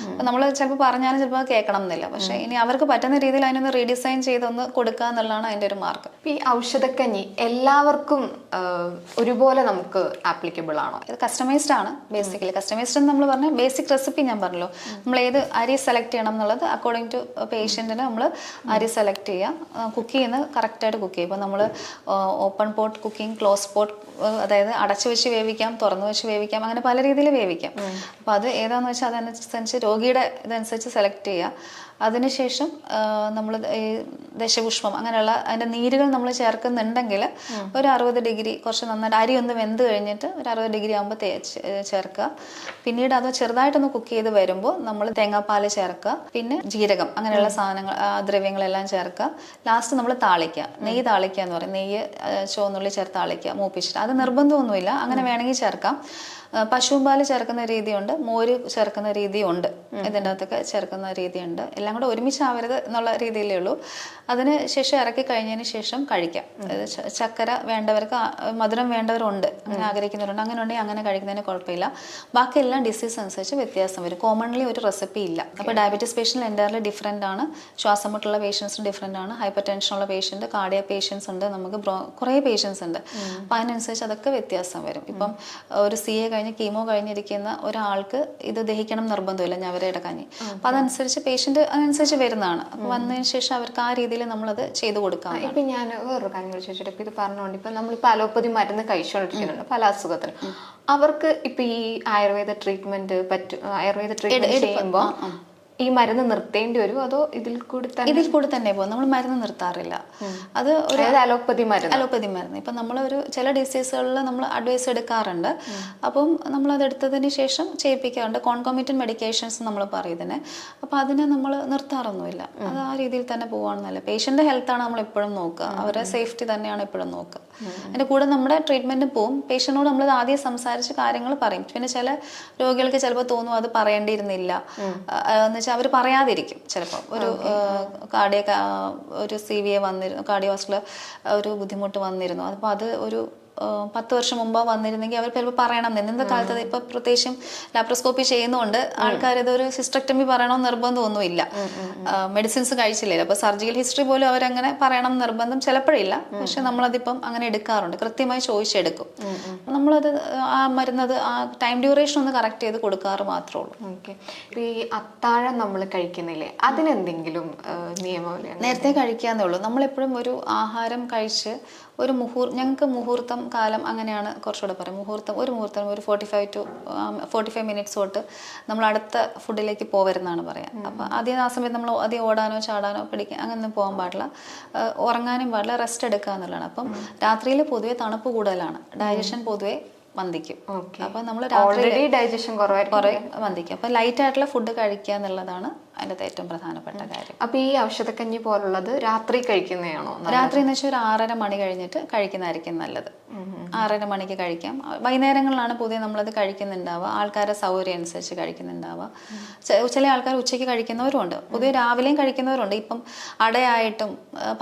നമ്മൾ ചിലപ്പോൾ പറഞ്ഞാലും ചിലപ്പോൾ കേൾക്കണം എന്നില്ല. പക്ഷെ ഇനി അവർക്ക് പറ്റുന്ന രീതിയിൽ അതിനൊന്ന് റീഡിസൈൻ ചെയ്തൊന്ന് കൊടുക്കുക എന്നുള്ളതാണ് അതിൻ്റെ ഒരു മാർഗം. ഈ ഔഷധക്കഞ്ഞി എല്ലാവർക്കും ഒരുപോലെ നമുക്ക് ആപ്ലിക്കബിൾ ആണോ? ഇത് കസ്റ്റമൈസ്ഡ് ആണ്. ബേസിക്കലി കസ്റ്റമൈസ്ഡ് എന്ന് നമ്മൾ പറഞ്ഞാൽ ബേസിക് റെസിപ്പി ഞാൻ പറഞ്ഞല്ലോ. നമ്മൾ ഏത് അരി സെലക്ട് ചെയ്യണം എന്നുള്ളത് അക്കോർഡിംഗ് ടു പേഷ്യൻറ്റിന് നമ്മൾ അരി സെലക്ട് ചെയ്യുക. കുക്ക് ചെയ്യുന്നത് കറക്റ്റായിട്ട് കുക്ക് ചെയ്യും. ഇപ്പോൾ നമ്മൾ open pot cooking, close pot, അതായത് അടച്ചു വെച്ച് വേവിക്കാം, തുറന്നു വെച്ച് വേവിക്കാം, അങ്ങനെ പല രീതിയിൽ വേവിക്കാം. അപ്പോൾ അത് ഏതാണെന്ന് വെച്ചാൽ അതനുസരിച്ച് രോഗിയുടെ ഇതനുസരിച്ച് സെലക്ട് ചെയ്യുക. അതിനുശേഷം നമ്മൾ ഈ ദശപുഷ്പം അങ്ങനെയുള്ള അതിൻ്റെ നീരുകൾ നമ്മൾ ചേർക്കുന്നുണ്ടെങ്കിൽ ഒരു 60 ഡിഗ്രി കുറച്ച് നന്നായിട്ട് അരി ഒന്ന് വെന്ത് കഴിഞ്ഞിട്ട് ഒരു 60 ഡിഗ്രി ആകുമ്പോൾ ചേർക്കുക. പിന്നീട് അത് ചെറുതായിട്ടൊന്ന് കുക്ക് ചെയ്ത് വരുമ്പോൾ നമ്മൾ തേങ്ങാപ്പാൽ ചേർക്കുക. പിന്നെ ജീരകം അങ്ങനെയുള്ള സാധനങ്ങൾ ദ്രവ്യങ്ങളെല്ലാം ചേർക്കുക. ലാസ്റ്റ് നമ്മൾ താളിക്കുക. നെയ്യ് താളിക്കുക എന്ന് പറയും. നെയ്യ് ചുവന്നുള്ളി ചേർത്ത് താളിക്കുക മൂപ്പിച്ചിട്ട്. അത് നിർബന്ധമൊന്നുമില്ല, അങ്ങനെ വേണമെങ്കിൽ ചേർക്കാം. പശുവും പാല് ചേർക്കുന്ന രീതിയുണ്ട്, മോര് ചേർക്കുന്ന രീതിയുണ്ട്, ഇതിൻ്റെ അകത്തൊക്കെ ചേർക്കുന്ന രീതിയുണ്ട്. എല്ലാം കൂടെ ഒരുമിച്ചാവരുത് എന്നുള്ള രീതിയിലേ ഉള്ളൂ. അതിന് ശേഷം ഇറക്കി കഴിഞ്ഞതിന് ശേഷം കഴിക്കാം. അതായത് ചക്കര വേണ്ടവർക്ക്, മധുരം വേണ്ടവരുണ്ട്, അങ്ങനെ ആഗ്രഹിക്കുന്നവരുണ്ട്, അങ്ങനെ ഉണ്ടെങ്കിൽ അങ്ങനെ കഴിക്കുന്നതിന് കുഴപ്പമില്ല. ബാക്കി എല്ലാം ഡിസീസ് അനുസരിച്ച് വ്യത്യാസം വരും. കോമൺലി ഒരു റെസിപ്പി ഇല്ല. അപ്പോൾ ഡയബറ്റീസ് പേഷ്യൻ്റ് എൻ്റയർലി ഡിഫറെൻ്റ് ആണ്, ശ്വാസം മുട്ടുള്ള പേഷ്യൻസ് ഡിഫറെൻ്റ് ആണ്, ഹൈപ്പർ ടെൻഷനുള്ള പേഷ്യൻ്റ്, കാർഡിയ പേഷ്യൻസ് ഉണ്ട്, നമുക്ക് കുറേ പേഷ്യൻസ് ഉണ്ട്. അപ്പം അതിനനുസരിച്ച് അതൊക്കെ വ്യത്യാസം വരും. ഇപ്പം ഒരു CA കഴിഞ്ഞ് കീമോ കഴിഞ്ഞിരിക്കുന്ന ഒരാൾക്ക് ഇത് ദഹിക്കണം നിർബന്ധമില്ല, ഞവരയുടെ കഞ്ഞി. അപ്പം അതനുസരിച്ച് പേഷ്യൻ്റ് അതിനനുസരിച്ച് വരുന്നതാണ്. അപ്പം വന്നതിന് ശേഷം അവർക്ക് ആ രീതിയിൽ നമ്മളത് ചെയ്തു കൊടുക്കാം. ഇപ്പൊ ഞാൻ വേറൊരു കാര്യം കൂടി ചോദിച്ചിട്ട്, ഇപ്പൊ ഇത് പറഞ്ഞുകൊണ്ട് ഇപ്പൊ നമ്മളിപ്പോ അലോപ്പതി മരുന്ന് കഴിച്ചുകൊണ്ടിരിക്കുന്നുണ്ട് പല അസുഖത്തിനും. അവർക്ക് ഇപ്പൊ ഈ ആയുർവേദ ട്രീറ്റ്മെന്റ് ചെയ്യുമ്പോ ഈ മരുന്ന് നിർത്തേണ്ടി വരുമോ, അതോ ഇതിൽ കൂടി തന്നെ പോകും? നമ്മൾ മരുന്ന് നിർത്താറില്ല. അത് ഒരു അലോപ്പതി മരുന്ന് ഇപ്പം നമ്മളൊരു ചില ഡിസീസുകളിൽ നമ്മൾ അഡ്വൈസ് എടുക്കാറുണ്ട്. അപ്പം നമ്മളത് എടുത്തതിന് ശേഷം ചെയ്യിപ്പിക്കാറുണ്ട്. കോൺകോമിറ്റന്റ് മെഡിക്കേഷൻസ് നമ്മൾ പറയുന്നതിന്. അപ്പം അതിനെ നമ്മൾ നിർത്താറൊന്നുമില്ല. അത് ആ രീതിയിൽ തന്നെ പോവുകയാണെന്നല്ല. പേഷ്യൻ്റെ ഹെൽത്താണ് നമ്മൾ എപ്പോഴും നോക്കുക, അവരുടെ സേഫ്റ്റി തന്നെയാണ് എപ്പോഴും നോക്കുക. അതിൻ്റെ കൂടെ നമ്മുടെ ട്രീറ്റ്മെൻറ്റ് പോവും. പേഷ്യനോട് നമ്മളത് ആദ്യം സംസാരിച്ച് കാര്യങ്ങൾ പറയും. പിന്നെ ചില രോഗികൾക്ക് ചിലപ്പോൾ തോന്നും അത് പറയേണ്ടിയിരുന്നില്ല എന്ന് വെച്ചാൽ അവർ പറയാതിരിക്കും. ചിലപ്പോൾ ഒരു ഒരു CVA വന്നിരുന്നു, കാർഡിയോവാസ്കുലർ ഒരു ബുദ്ധിമുട്ട് വന്നിരുന്നു. അപ്പോൾ അത് ഒരു 10 വർഷം മുമ്പ് വന്നിരുന്നെങ്കിൽ അവർ ചിലപ്പോൾ പറയണം. ഇന്നത്തെ കാലത്ത് ഇപ്പം പ്രത്യേകിച്ചും ലാപ്രോസ്കോപ്പി ചെയ്യുന്നതുകൊണ്ട് ആൾക്കാർ ഇതൊരു സിസ്റ്റക്ടമി പറയണമെന്ന് നിർബന്ധമൊന്നുമില്ല. മെഡിസിൻസ് കഴിച്ചില്ല, അപ്പോൾ സർജിക്കൽ ഹിസ്റ്ററി പോലും അവരങ്ങനെ പറയണം നിർബന്ധം ചിലപ്പോഴില്ല. പക്ഷെ നമ്മളതിപ്പം അങ്ങനെ എടുക്കാറുണ്ട്, കൃത്യമായി ചോദിച്ചെടുക്കും. നമ്മളത് ആ മരുന്നത് ആ ടൈം ഡ്യൂറേഷൻ ഒന്ന് കറക്റ്റ് ചെയ്ത് കൊടുക്കാറ് മാത്രമേ ഉള്ളൂ. ഓക്കെ. ഈ അത്താഴം നമ്മൾ കഴിക്കുന്നില്ലേ, അതിനെന്തെങ്കിലും നിയമം? നേരത്തെ കഴിക്കാന്നേ ഉള്ളൂ. നമ്മളെപ്പോഴും ഒരു ആഹാരം കഴിച്ച് ഒരു ഞങ്ങൾക്ക് മുഹൂർത്തം കാലം അങ്ങനെയാണ് കുറച്ചുകൂടെ പറയാം. ഒരു മുഹൂർത്തം ഒരു 45 മിനിറ്റ്സ് തൊട്ട് നമ്മൾ അടുത്ത ഫുഡിലേക്ക് പോവരുന്നാണ് പറയാം. അപ്പം ആദ്യം ആ സമയത്ത് നമ്മൾ ആദ്യം ഓടാനോ ചാടാനോ പിടിക്കാൻ അങ്ങനെ പോകാൻ പാടില്ല, ഉറങ്ങാനും പാടില്ല, റെസ്റ്റ് എടുക്കുക എന്നുള്ളതാണ്. അപ്പം രാത്രിയിൽ പൊതുവെ തണുപ്പ് കൂടുതലാണ്, ഡൈജഷൻ പൊതുവെ വന്ദിക്കും. അപ്പൊ നമ്മൾ രാത്രി ഡൈജഷൻ കുറേ വന്ദിക്കും. അപ്പൊ ലൈറ്റ് ആയിട്ടുള്ള ഫുഡ് കഴിക്കുക എന്നുള്ളതാണ് അതിൻ്റെ ഏറ്റവും പ്രധാനപ്പെട്ട കാര്യം. അപ്പൊ ഈ ഔഷധക്കഞ്ഞി പോലുള്ളത് രാത്രി കഴിക്കുന്നതാണോ? രാത്രി എന്ന് വെച്ചാൽ ഒരു 6:30 മണി കഴിഞ്ഞിട്ട് കഴിക്കുന്നതായിരിക്കും നല്ലത്. 6:30 മണിക്ക് കഴിക്കാം. വൈകുന്നേരങ്ങളിലാണ് പൊതുവെ നമ്മളത് കഴിക്കുന്നുണ്ടാവുക, ആൾക്കാരുടെ സൗകര്യം അനുസരിച്ച് കഴിക്കുന്നുണ്ടാവുക. ചില ആൾക്കാർ ഉച്ചയ്ക്ക് കഴിക്കുന്നവരുണ്ട്, പൊതുവെ രാവിലെയും കഴിക്കുന്നവരുണ്ട്. ഇപ്പം അടയായിട്ടും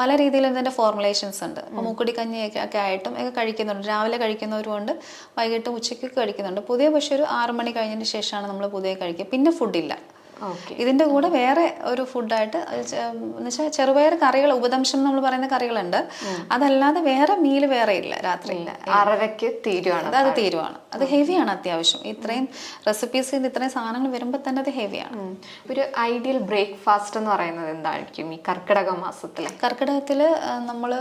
പല രീതിയിലും ഇതിൻ്റെ ഫോർമുലേഷൻസ് ഉണ്ട്. അപ്പം മൂക്കുടി കഞ്ഞിയൊക്കെ ആയിട്ടും ഒക്കെ കഴിക്കുന്നുണ്ട്. രാവിലെ കഴിക്കുന്നവരുമുണ്ട്, വൈകിട്ട് ഉച്ചയ്ക്ക് കഴിക്കുന്നുണ്ട്. പൊതുവെ പക്ഷെ ഒരു 6 മണി കഴിഞ്ഞതിന് ശേഷമാണ് നമ്മൾ പൊതുവെ കഴിക്കുക. പിന്നെ ഫുഡില്ല. ഇതിന്റെ കൂടെ വേറെ ഒരു ഫുഡായിട്ട് എന്നുവെച്ചാൽ ചെറുപയർ കറികൾ, ഉപദംശം നമ്മൾ പറയുന്ന കറികളുണ്ട്. അതല്ലാതെ വേറെ മീല് വേറെ ഇല്ല. രാത്രി 6:30ക്ക് അത് തീരുവാണ്. അത് ഹെവിയാണ് അത്യാവശ്യം. ഇത്രയും റെസിപ്പീസ് ഇത്രയും സാധനങ്ങൾ വരുമ്പോൾ തന്നെ അത് ഹെവിയാണ്. ഒരു ഐഡിയൽ ബ്രേക്ക്ഫാസ്റ്റ് എന്ന് പറയുന്നത് എന്തായിരിക്കും ഈ കർക്കിടക മാസത്തില്? കർക്കിടകത്തില് നമ്മള്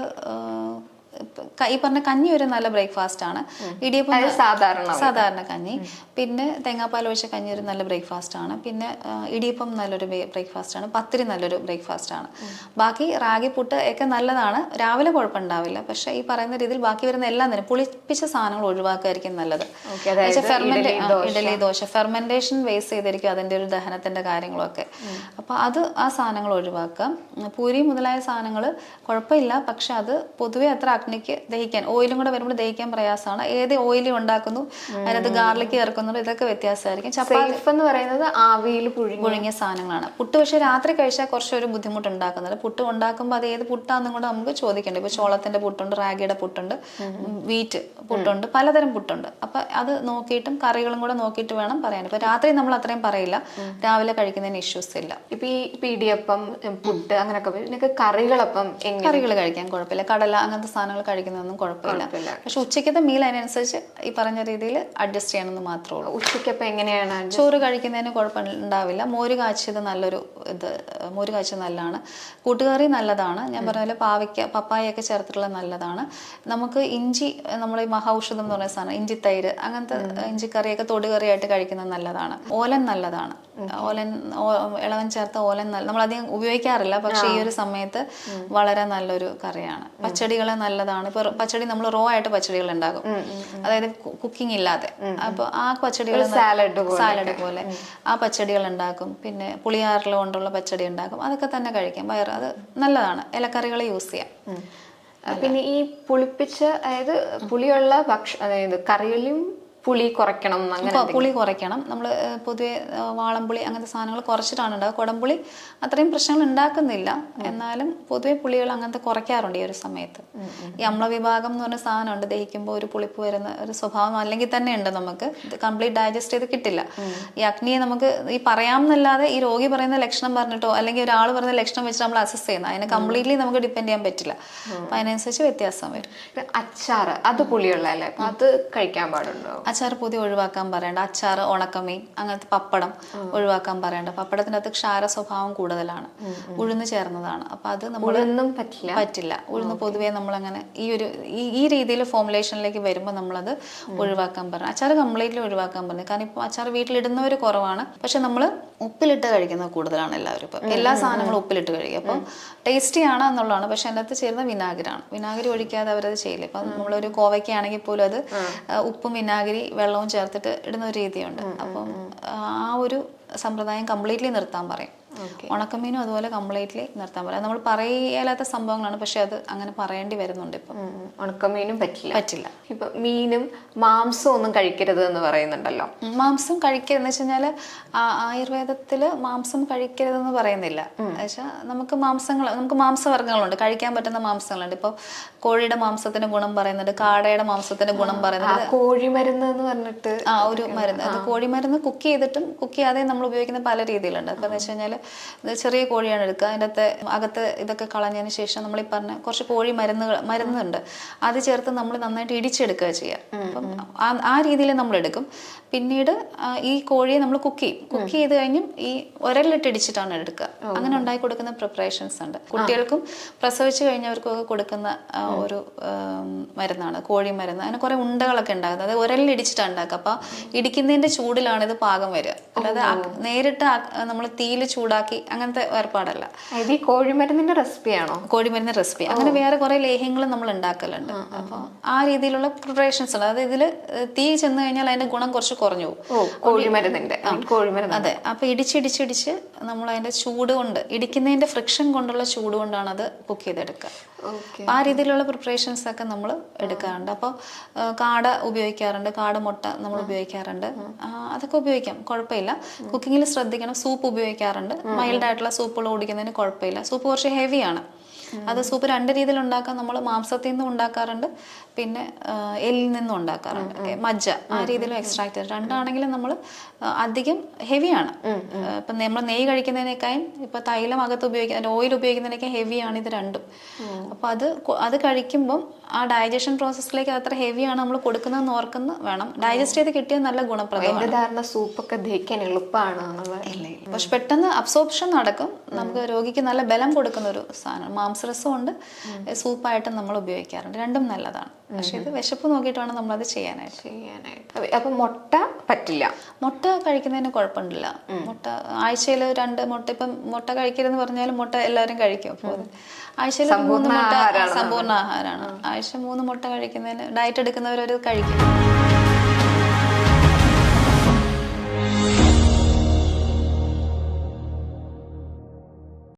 ഈ പറഞ്ഞ കഞ്ഞി ഒരു നല്ല ബ്രേക്ക്ഫാസ്റ്റ് ആണ്. ഇടിയപ്പം സാധാരണ കഞ്ഞി, പിന്നെ തേങ്ങാപ്പാൽ ഒഴിച്ച കഞ്ഞി ഒരു നല്ല ബ്രേക്ക്ഫാസ്റ്റ് ആണ്. പിന്നെ ഇടിയപ്പം നല്ലൊരു ബ്രേക്ക്ഫാസ്റ്റ് ആണ്. പത്തിരി നല്ലൊരു ബ്രേക്ക്ഫാസ്റ്റ് ആണ്. ബാക്കി റാഗി പുട്ട് ഒക്കെ നല്ലതാണ്, രാവിലെ കുഴപ്പമുണ്ടാവില്ല. പക്ഷെ ഈ പറയുന്ന രീതിയിൽ ബാക്കി വരുന്ന എല്ലാം തന്നെ പുളിപ്പിച്ച സാധനങ്ങൾ ഒഴിവാക്കുകയായിരിക്കും നല്ലത്. ഇഡലി, ദോശ ഫെർമെന്റേഷൻ ബേസ് ചെയ്തിരിക്കും അതിന്റെ ഒരു ദഹനത്തിന്റെ കാര്യങ്ങളൊക്കെ. അപ്പൊ ആ സാധനങ്ങൾ ഒഴിവാക്കാം. പൂരി മുതലായ സാധനങ്ങൾ കുഴപ്പമില്ല, പക്ഷെ അത് പൊതുവെ അത്ര അഗ്നിക്ക് ദഹിക്കാൻ, ഓയിലും കൂടെ വരുമ്പോൾ ദഹിക്കാൻ പ്രയാസമാണ്. ഏത് ഓയിലും ഉണ്ടാക്കുന്നു, അതിനകത്ത് ഗാർലിക് ചേർക്കുന്നുണ്ട്, ഇതൊക്കെ വ്യത്യാസമായിരിക്കും. ചപ്പാത്തി എന്ന് പറയുന്നത് ആവിയിൽ പുഴുങ്ങിയ സാധനങ്ങളാണ്. പുട്ട് പക്ഷെ രാത്രി കഴിച്ചാൽ കുറച്ചൊരു ബുദ്ധിമുട്ട് ഉണ്ടാക്കുന്നുണ്ട്. പുട്ട് ഉണ്ടാക്കുമ്പോൾ അത് ഏത് പുട്ടാന്നും കൂടെ നമുക്ക് ചോദിക്കേണ്ടത്. ഇപ്പൊ ചോളത്തിന്റെ പുട്ടുണ്ട്, റാഗിയുടെ പുട്ടുണ്ട്, വീറ്റ് പുട്ടുണ്ട്, പലതരം പുട്ടുണ്ട്. അപ്പൊ അത് നോക്കിയിട്ടും കറികളും കൂടെ നോക്കിയിട്ട് വേണം പറയാൻ. ഇപ്പൊ രാത്രി നമ്മൾ അത്രയും പറയില്ല, രാവിലെ കഴിക്കുന്നതിന് ഇഷ്യൂസ് ഇല്ല. ഇപ്പൊ ഈ ഇടിയപ്പം, പുട്ട് അങ്ങനെയൊക്കെ കറികളപ്പം കറികൾ കഴിക്കാൻ കുഴപ്പമില്ല. കടല അങ്ങനത്തെ സാധനങ്ങൾ കഴിക്കുന്നതൊന്നും കുഴപ്പമില്ല. പക്ഷെ ഉച്ചയ്ക്കത്തെ മീൽ അതിനനുസരിച്ച് ഈ പറഞ്ഞ രീതിയിൽ അഡ്ജസ്റ്റ് ചെയ്യണമെന്ന് മാത്രമേ ഉള്ളൂ. ഉച്ചയ്ക്കപ്പം എങ്ങനെയാണ്? ചോറ് കഴിക്കുന്നതിന് കുഴപ്പമുണ്ടാവില്ല. മോര് കാച്ചിയത് മോര് കാച്ചിയത് നല്ലതാണ്. കൂട്ടുകറി നല്ലതാണ്. ഞാൻ പറഞ്ഞ പോലെ പാവയ്ക്ക, പപ്പായൊക്കെ ചേർത്തിട്ടുള്ള നല്ലതാണ്. നമുക്ക് ഇഞ്ചി, നമ്മൾ ഈ മഹൌഷധം എന്ന് പറയുന്ന സാധനം, ഇഞ്ചി തൈര്, അങ്ങനത്തെ ഇഞ്ചിക്കറിയൊക്കെ തൊടുകറിയായിട്ട് കഴിക്കുന്നത് നല്ലതാണ്. ഓലൻ നല്ലതാണ്. ഇളവൻ ചേർത്ത ഓലൻ നമ്മളധികം ഉപയോഗിക്കാറില്ല, പക്ഷെ ഈ ഒരു സമയത്ത് വളരെ നല്ലൊരു കറിയാണ്. പച്ചടികൾ നല്ലതാണ്. ഇപ്പൊ പച്ചടി നമ്മൾ റോ ആയിട്ട് പച്ചടികൾ ഉണ്ടാകും, അതായത് കുക്കിംഗ് ഇല്ലാതെ. അപ്പൊ ആ പച്ചടികൾ സാലഡ് പോലെ ആ പച്ചടികൾ ഉണ്ടാക്കും. പിന്നെ പുളിയാറിൽ കൊണ്ടുള്ള പച്ചടി ഉണ്ടാക്കും. അതൊക്കെ തന്നെ കഴിക്കാം. അത് നല്ലതാണ്. ഇലക്കറികൾ യൂസ് ചെയ്യാം. പിന്നെ ഈ പുളിപ്പിച്ച, അതായത് പുളിയുള്ള അതായത് കറിയിലും പുളി കുറയ്ക്കണം അങ്ങനെ പുളി കുറയ്ക്കണം. നമ്മൾ പൊതുവെ വാളംപുളി അങ്ങനത്തെ സാധനങ്ങൾ കുറച്ചിട്ടാണ് ഉണ്ടാകുക. കുടംപുളി അത്രയും പ്രശ്നങ്ങൾ ഉണ്ടാക്കുന്നില്ല, എന്നാലും പൊതുവെ പുളികൾ അങ്ങനത്തെ കുറയ്ക്കാറുണ്ട് ഈ ഒരു സമയത്ത്. ഈ അമ്ലവിഭാഗം എന്ന് പറഞ്ഞ സാധനമുണ്ട്, ദഹിക്കുമ്പോൾ ഒരു പുളിപ്പ് വരുന്ന ഒരു സ്വഭാവം അല്ലെങ്കിൽ തന്നെ ഉണ്ട്. നമുക്ക് കംപ്ലീറ്റ് ഡൈജസ്റ്റ് ചെയ്ത് കിട്ടില്ല. ഈ അഗ്നിയെ നമുക്ക് ഈ പറയാമെന്നല്ലാതെ ഈ രോഗി പറയുന്ന ലക്ഷണം പറഞ്ഞിട്ടോ അല്ലെങ്കിൽ ഒരാൾ പറയുന്ന ലക്ഷണം വെച്ചിട്ട് നമ്മൾ അസസ് ചെയ്യുന്നത്, അതിനെ കംപ്ലീറ്റ്ലി നമുക്ക് ഡിപ്പെൻഡ് ചെയ്യാൻ പറ്റില്ല. അപ്പൊ അതിനനുസരിച്ച് വ്യത്യാസം വരും. അച്ചാറ് അത് പുളിയുള്ളതല്ലേ, അപ്പൊ അത് കഴിക്കാൻ പാടുണ്ടോ? അച്ചാർ പൊതി ഒഴിവാക്കാൻ പറയേണ്ട. അച്ചാർ, ഉണക്കമീൻ, അങ്ങനത്തെ പപ്പടം ഒഴിവാക്കാൻ പറയേണ്ട. പപ്പടത്തിനകത്ത് ക്ഷാര സ്വഭാവം കൂടുതലാണ്, ഉഴുന്ന് ചേർന്നതാണ്. അപ്പൊ അത് നമ്മളൊന്നും പറ്റില്ല. ഉഴുന്ന് പൊതുവേ നമ്മളങ്ങനെ ഈ രീതിയിൽ ഫോമുലേഷനിലേക്ക് വരുമ്പോൾ നമ്മളത് ഒഴിവാക്കാൻ പറഞ്ഞു. അച്ചാർ കംപ്ലീറ്റ്ലി ഒഴിവാക്കാൻ പറഞ്ഞു. കാരണം ഇപ്പൊ അച്ചാർ വീട്ടിലിടുന്നവർ കുറവാണ്, പക്ഷെ നമ്മൾ ഉപ്പിലിട്ട് കഴിക്കുന്നത് കൂടുതലാണ് എല്ലാവരും. ഇപ്പൊ എല്ലാ സാധനങ്ങളും ഉപ്പിലിട്ട് കഴിക്കും. അപ്പം ടേസ്റ്റി ആണ് എന്നുള്ളതാണ്, പക്ഷെ അതിനകത്ത് ചേരുന്ന വിനാഗിരിയാണ്. വിനാഗിരി ഒഴിക്കാതെ അവരത് ചെയ്യില്ല. ഇപ്പം നമ്മളൊരു കോവയ്ക്കാണെങ്കിൽ പോലും അത് ഉപ്പും വിനാഗിരി വെള്ളവും ചേർത്തിട്ട് ഇടുന്ന ഒരു രീതിയുണ്ട്. അപ്പം ആ ഒരു സമ്പ്രദായം കംപ്ലീറ്റ്ലി നിർത്താൻ പറയും. ഉണക്കമീനും അതുപോലെ കംപ്ലീറ്റ്ലി നിർത്താൻ പറയാം. നമ്മൾ പറയാത്ത സംഭവങ്ങളാണ്, പക്ഷെ അത് അങ്ങനെ പറയേണ്ടി വരുന്നുണ്ട്. ഇപ്പം ഉണക്കമീനും പറ്റില്ല. ഇപ്പൊ മീനും മാംസവും ഒന്നും കഴിക്കരുത് എന്ന് പറയുന്നുണ്ടല്ലോ. മാംസം കഴിക്കരുതെന്ന് വെച്ച് കഴിഞ്ഞാല് ആയുർവേദത്തില് മാംസം കഴിക്കരുതെന്ന് പറയുന്നില്ല. എന്നുവെച്ചാൽ നമുക്ക് മാംസവർഗ്ഗങ്ങളുണ്ട്, കഴിക്കാൻ പറ്റുന്ന മാംസങ്ങളുണ്ട്. ഇപ്പൊ കോഴിയുടെ മാംസത്തിന് ഗുണം പറയുന്നുണ്ട്, കാടയുടെ മാംസത്തിന് ഗുണം പറയുന്നുണ്ട്. കോഴിമരുന്ന് എന്ന് പറഞ്ഞിട്ട് ഒരു മരുന്ന്, അത് കോഴിമരുന്ന് കുക്ക് ചെയ്തിട്ടും കുക്ക് ചെയ്യാതെ നമ്മൾ ഉപയോഗിക്കുന്ന പല രീതിയിലുണ്ട്. അപ്പൊ എന്ന് വെച്ച് കഴിഞ്ഞാല് ചെറിയ കോഴിയാണ് എടുക്കുക, അതിൻ്റെ അകത്ത് ഇതൊക്കെ കളഞ്ഞതിന് ശേഷം നമ്മൾ ഈ പറഞ്ഞ കുറച്ച് കോഴി മരുന്നുണ്ട്, അത് ചേർത്ത് നമ്മൾ നന്നായിട്ട് ഇടിച്ചെടുക്കുക ചെയ്യുക. അപ്പം ആ രീതിയിൽ നമ്മൾ എടുക്കും. പിന്നീട് ഈ കോഴിയെ നമ്മൾ കുക്ക് ചെയ്ത് കഴിഞ്ഞും ഈ ഉരലിട്ട് ഇടിച്ചിട്ടാണ് എടുക്കുക. അങ്ങനെ ഉണ്ടാക്കി കൊടുക്കുന്ന പ്രിപ്പറേഷൻസ് ഉണ്ട്. കുട്ടികൾക്കും പ്രസവിച്ചു കഴിഞ്ഞവർക്കും ഒക്കെ കൊടുക്കുന്ന ഒരു മരുന്നാണ് കോഴി മരുന്ന്. അതിന് കുറെ ഉണ്ടകളൊക്കെ ഉണ്ടാകുന്നത്, അത് ഉരലിൽ ഇടിച്ചിട്ടാണ് ഉണ്ടാക്കുക. അപ്പൊ ഇടിക്കുന്നതിന്റെ ചൂടിലാണ് ഇത് പാകം വരിക, അല്ലാതെ നേരിട്ട് നമ്മൾ തീയിൽ ചൂടാക്കി അങ്ങനത്തെ ഏർപ്പാടല്ല. ഇത് ഈ കോഴിമരുന്നിന്റെ റെസിപ്പിയാണോ? കോഴിമരുന്ന് റെസിപ്പി. അങ്ങനെ വേറെ കുറെ ലേഹ്യങ്ങൾ നമ്മൾ ഉണ്ടാക്കലുണ്ട്. അപ്പൊ ആ രീതിയിലുള്ള പ്രിപ്പറേഷൻസ് ഉണ്ട്. അതായത് ഇതില് തീ ചെന്ന് കഴിഞ്ഞാൽ അതിന്റെ ഗുണം കുറച്ച് കുറഞ്ഞു പോകും. കോഴിമരുന്നിന്റെ അതെ. അപ്പൊ ഇടിച്ചിടിച്ചിടിച്ച് നമ്മൾ അതിന്റെ ചൂട് കൊണ്ട്, ഇടിക്കുന്നതിന്റെ ഫ്രിക്ഷൻ കൊണ്ടുള്ള ചൂട് കൊണ്ടാണ് അത് കുക്ക് ചെയ്തെടുക്കുക. ആ രീതിയിലുള്ള പ്രിപ്പറേഷൻസ് ഒക്കെ നമ്മൾ എടുക്കാറുണ്ട്. അപ്പോൾ കാട ഉപയോഗിക്കാറുണ്ട്, കാടമുട്ട നമ്മൾ ഉപയോഗിക്കാറുണ്ട്. അതൊക്കെ ഉപയോഗിക്കാം, കുഴപ്പമില്ല. കുക്കിങ്ങിൽ ശ്രദ്ധിക്കണം. സൂപ്പ് ഉപയോഗിക്കാറുണ്ട്. മൈൽഡ് ആയിട്ടുള്ള സൂപ്പുകൾ കുടിക്കുന്നതിന് കുഴപ്പമില്ല. സൂപ്പ് കുറച്ച് ഹെവിയാണ്. അത് സൂപ്പ് രണ്ട് രീതിയിൽ ഉണ്ടാക്കാം. നമ്മൾ മാംസത്തിൽ നിന്നും ഉണ്ടാക്കാറുണ്ട്, പിന്നെ എല്ലിൽ നിന്നും ഉണ്ടാക്കാറുണ്ട്. മജ്ജ ആ രീതിയിലും എക്സ്ട്രാക്ട് ചെയ്ത് രണ്ടാണെങ്കിലും നമ്മൾ അധികം ഹെവിയാണ്. ഇപ്പം നമ്മൾ നെയ്യ് കഴിക്കുന്നതിനേക്കാളും ഇപ്പൊ തൈലം അകത്ത് ഉപയോഗിക്കുന്ന ഓയിൽ ഉപയോഗിക്കുന്നതിനേക്കാൾ ഹെവിയാണ് ഇത് രണ്ടും. അപ്പൊ അത് കഴിക്കുമ്പം ആ ഡൈജഷൻ പ്രോസസ്സിലേക്ക് അത്ര ഹെവിയാണ് നമ്മൾ കൊടുക്കുന്നതെന്ന് ഓർക്കുന്ന വേണം. ഡൈജസ്റ്റ് ചെയ്ത് കിട്ടിയ നല്ല ഗുണപ്രദമാണ്. സൂപ്പൊക്കെ ദഹിക്കാൻ എളുപ്പമാണ്, പക്ഷെ പെട്ടെന്ന് അബ്സോർപ്ഷൻ നടക്കും. നമുക്ക് രോഗിക്ക് നല്ല ബലം കൊടുക്കുന്ന ഒരു സാധനം. മാംസരസം കൊണ്ട് സൂപ്പായിട്ട് നമ്മൾ ഉപയോഗിക്കാറുണ്ട്. രണ്ടും നല്ലതാണ്. പക്ഷെ ഇത് വിശപ്പ് നോക്കിയിട്ട് വേണം നമ്മളത് ചെയ്യാനായിട്ട്. അപ്പൊ മുട്ട പറ്റില്ല. മുട്ട കഴിക്കുന്നതിന് കുഴപ്പമില്ല. മുട്ട ആഴ്ചയിൽ 2 മുട്ട. ഇപ്പം മുട്ട കഴിക്കരുതെന്ന് പറഞ്ഞാലും മുട്ട എല്ലാവരും കഴിക്കും. അപ്പോൾ ആഴ്ചയിൽ 3 മുട്ട സമ്പൂർണ്ണ ആഹാരമാണ്. ആഴ്ച 3 മുട്ട കഴിക്കുന്നതിന് ഡയറ്റ് എടുക്കുന്നവരത് കഴിക്കും.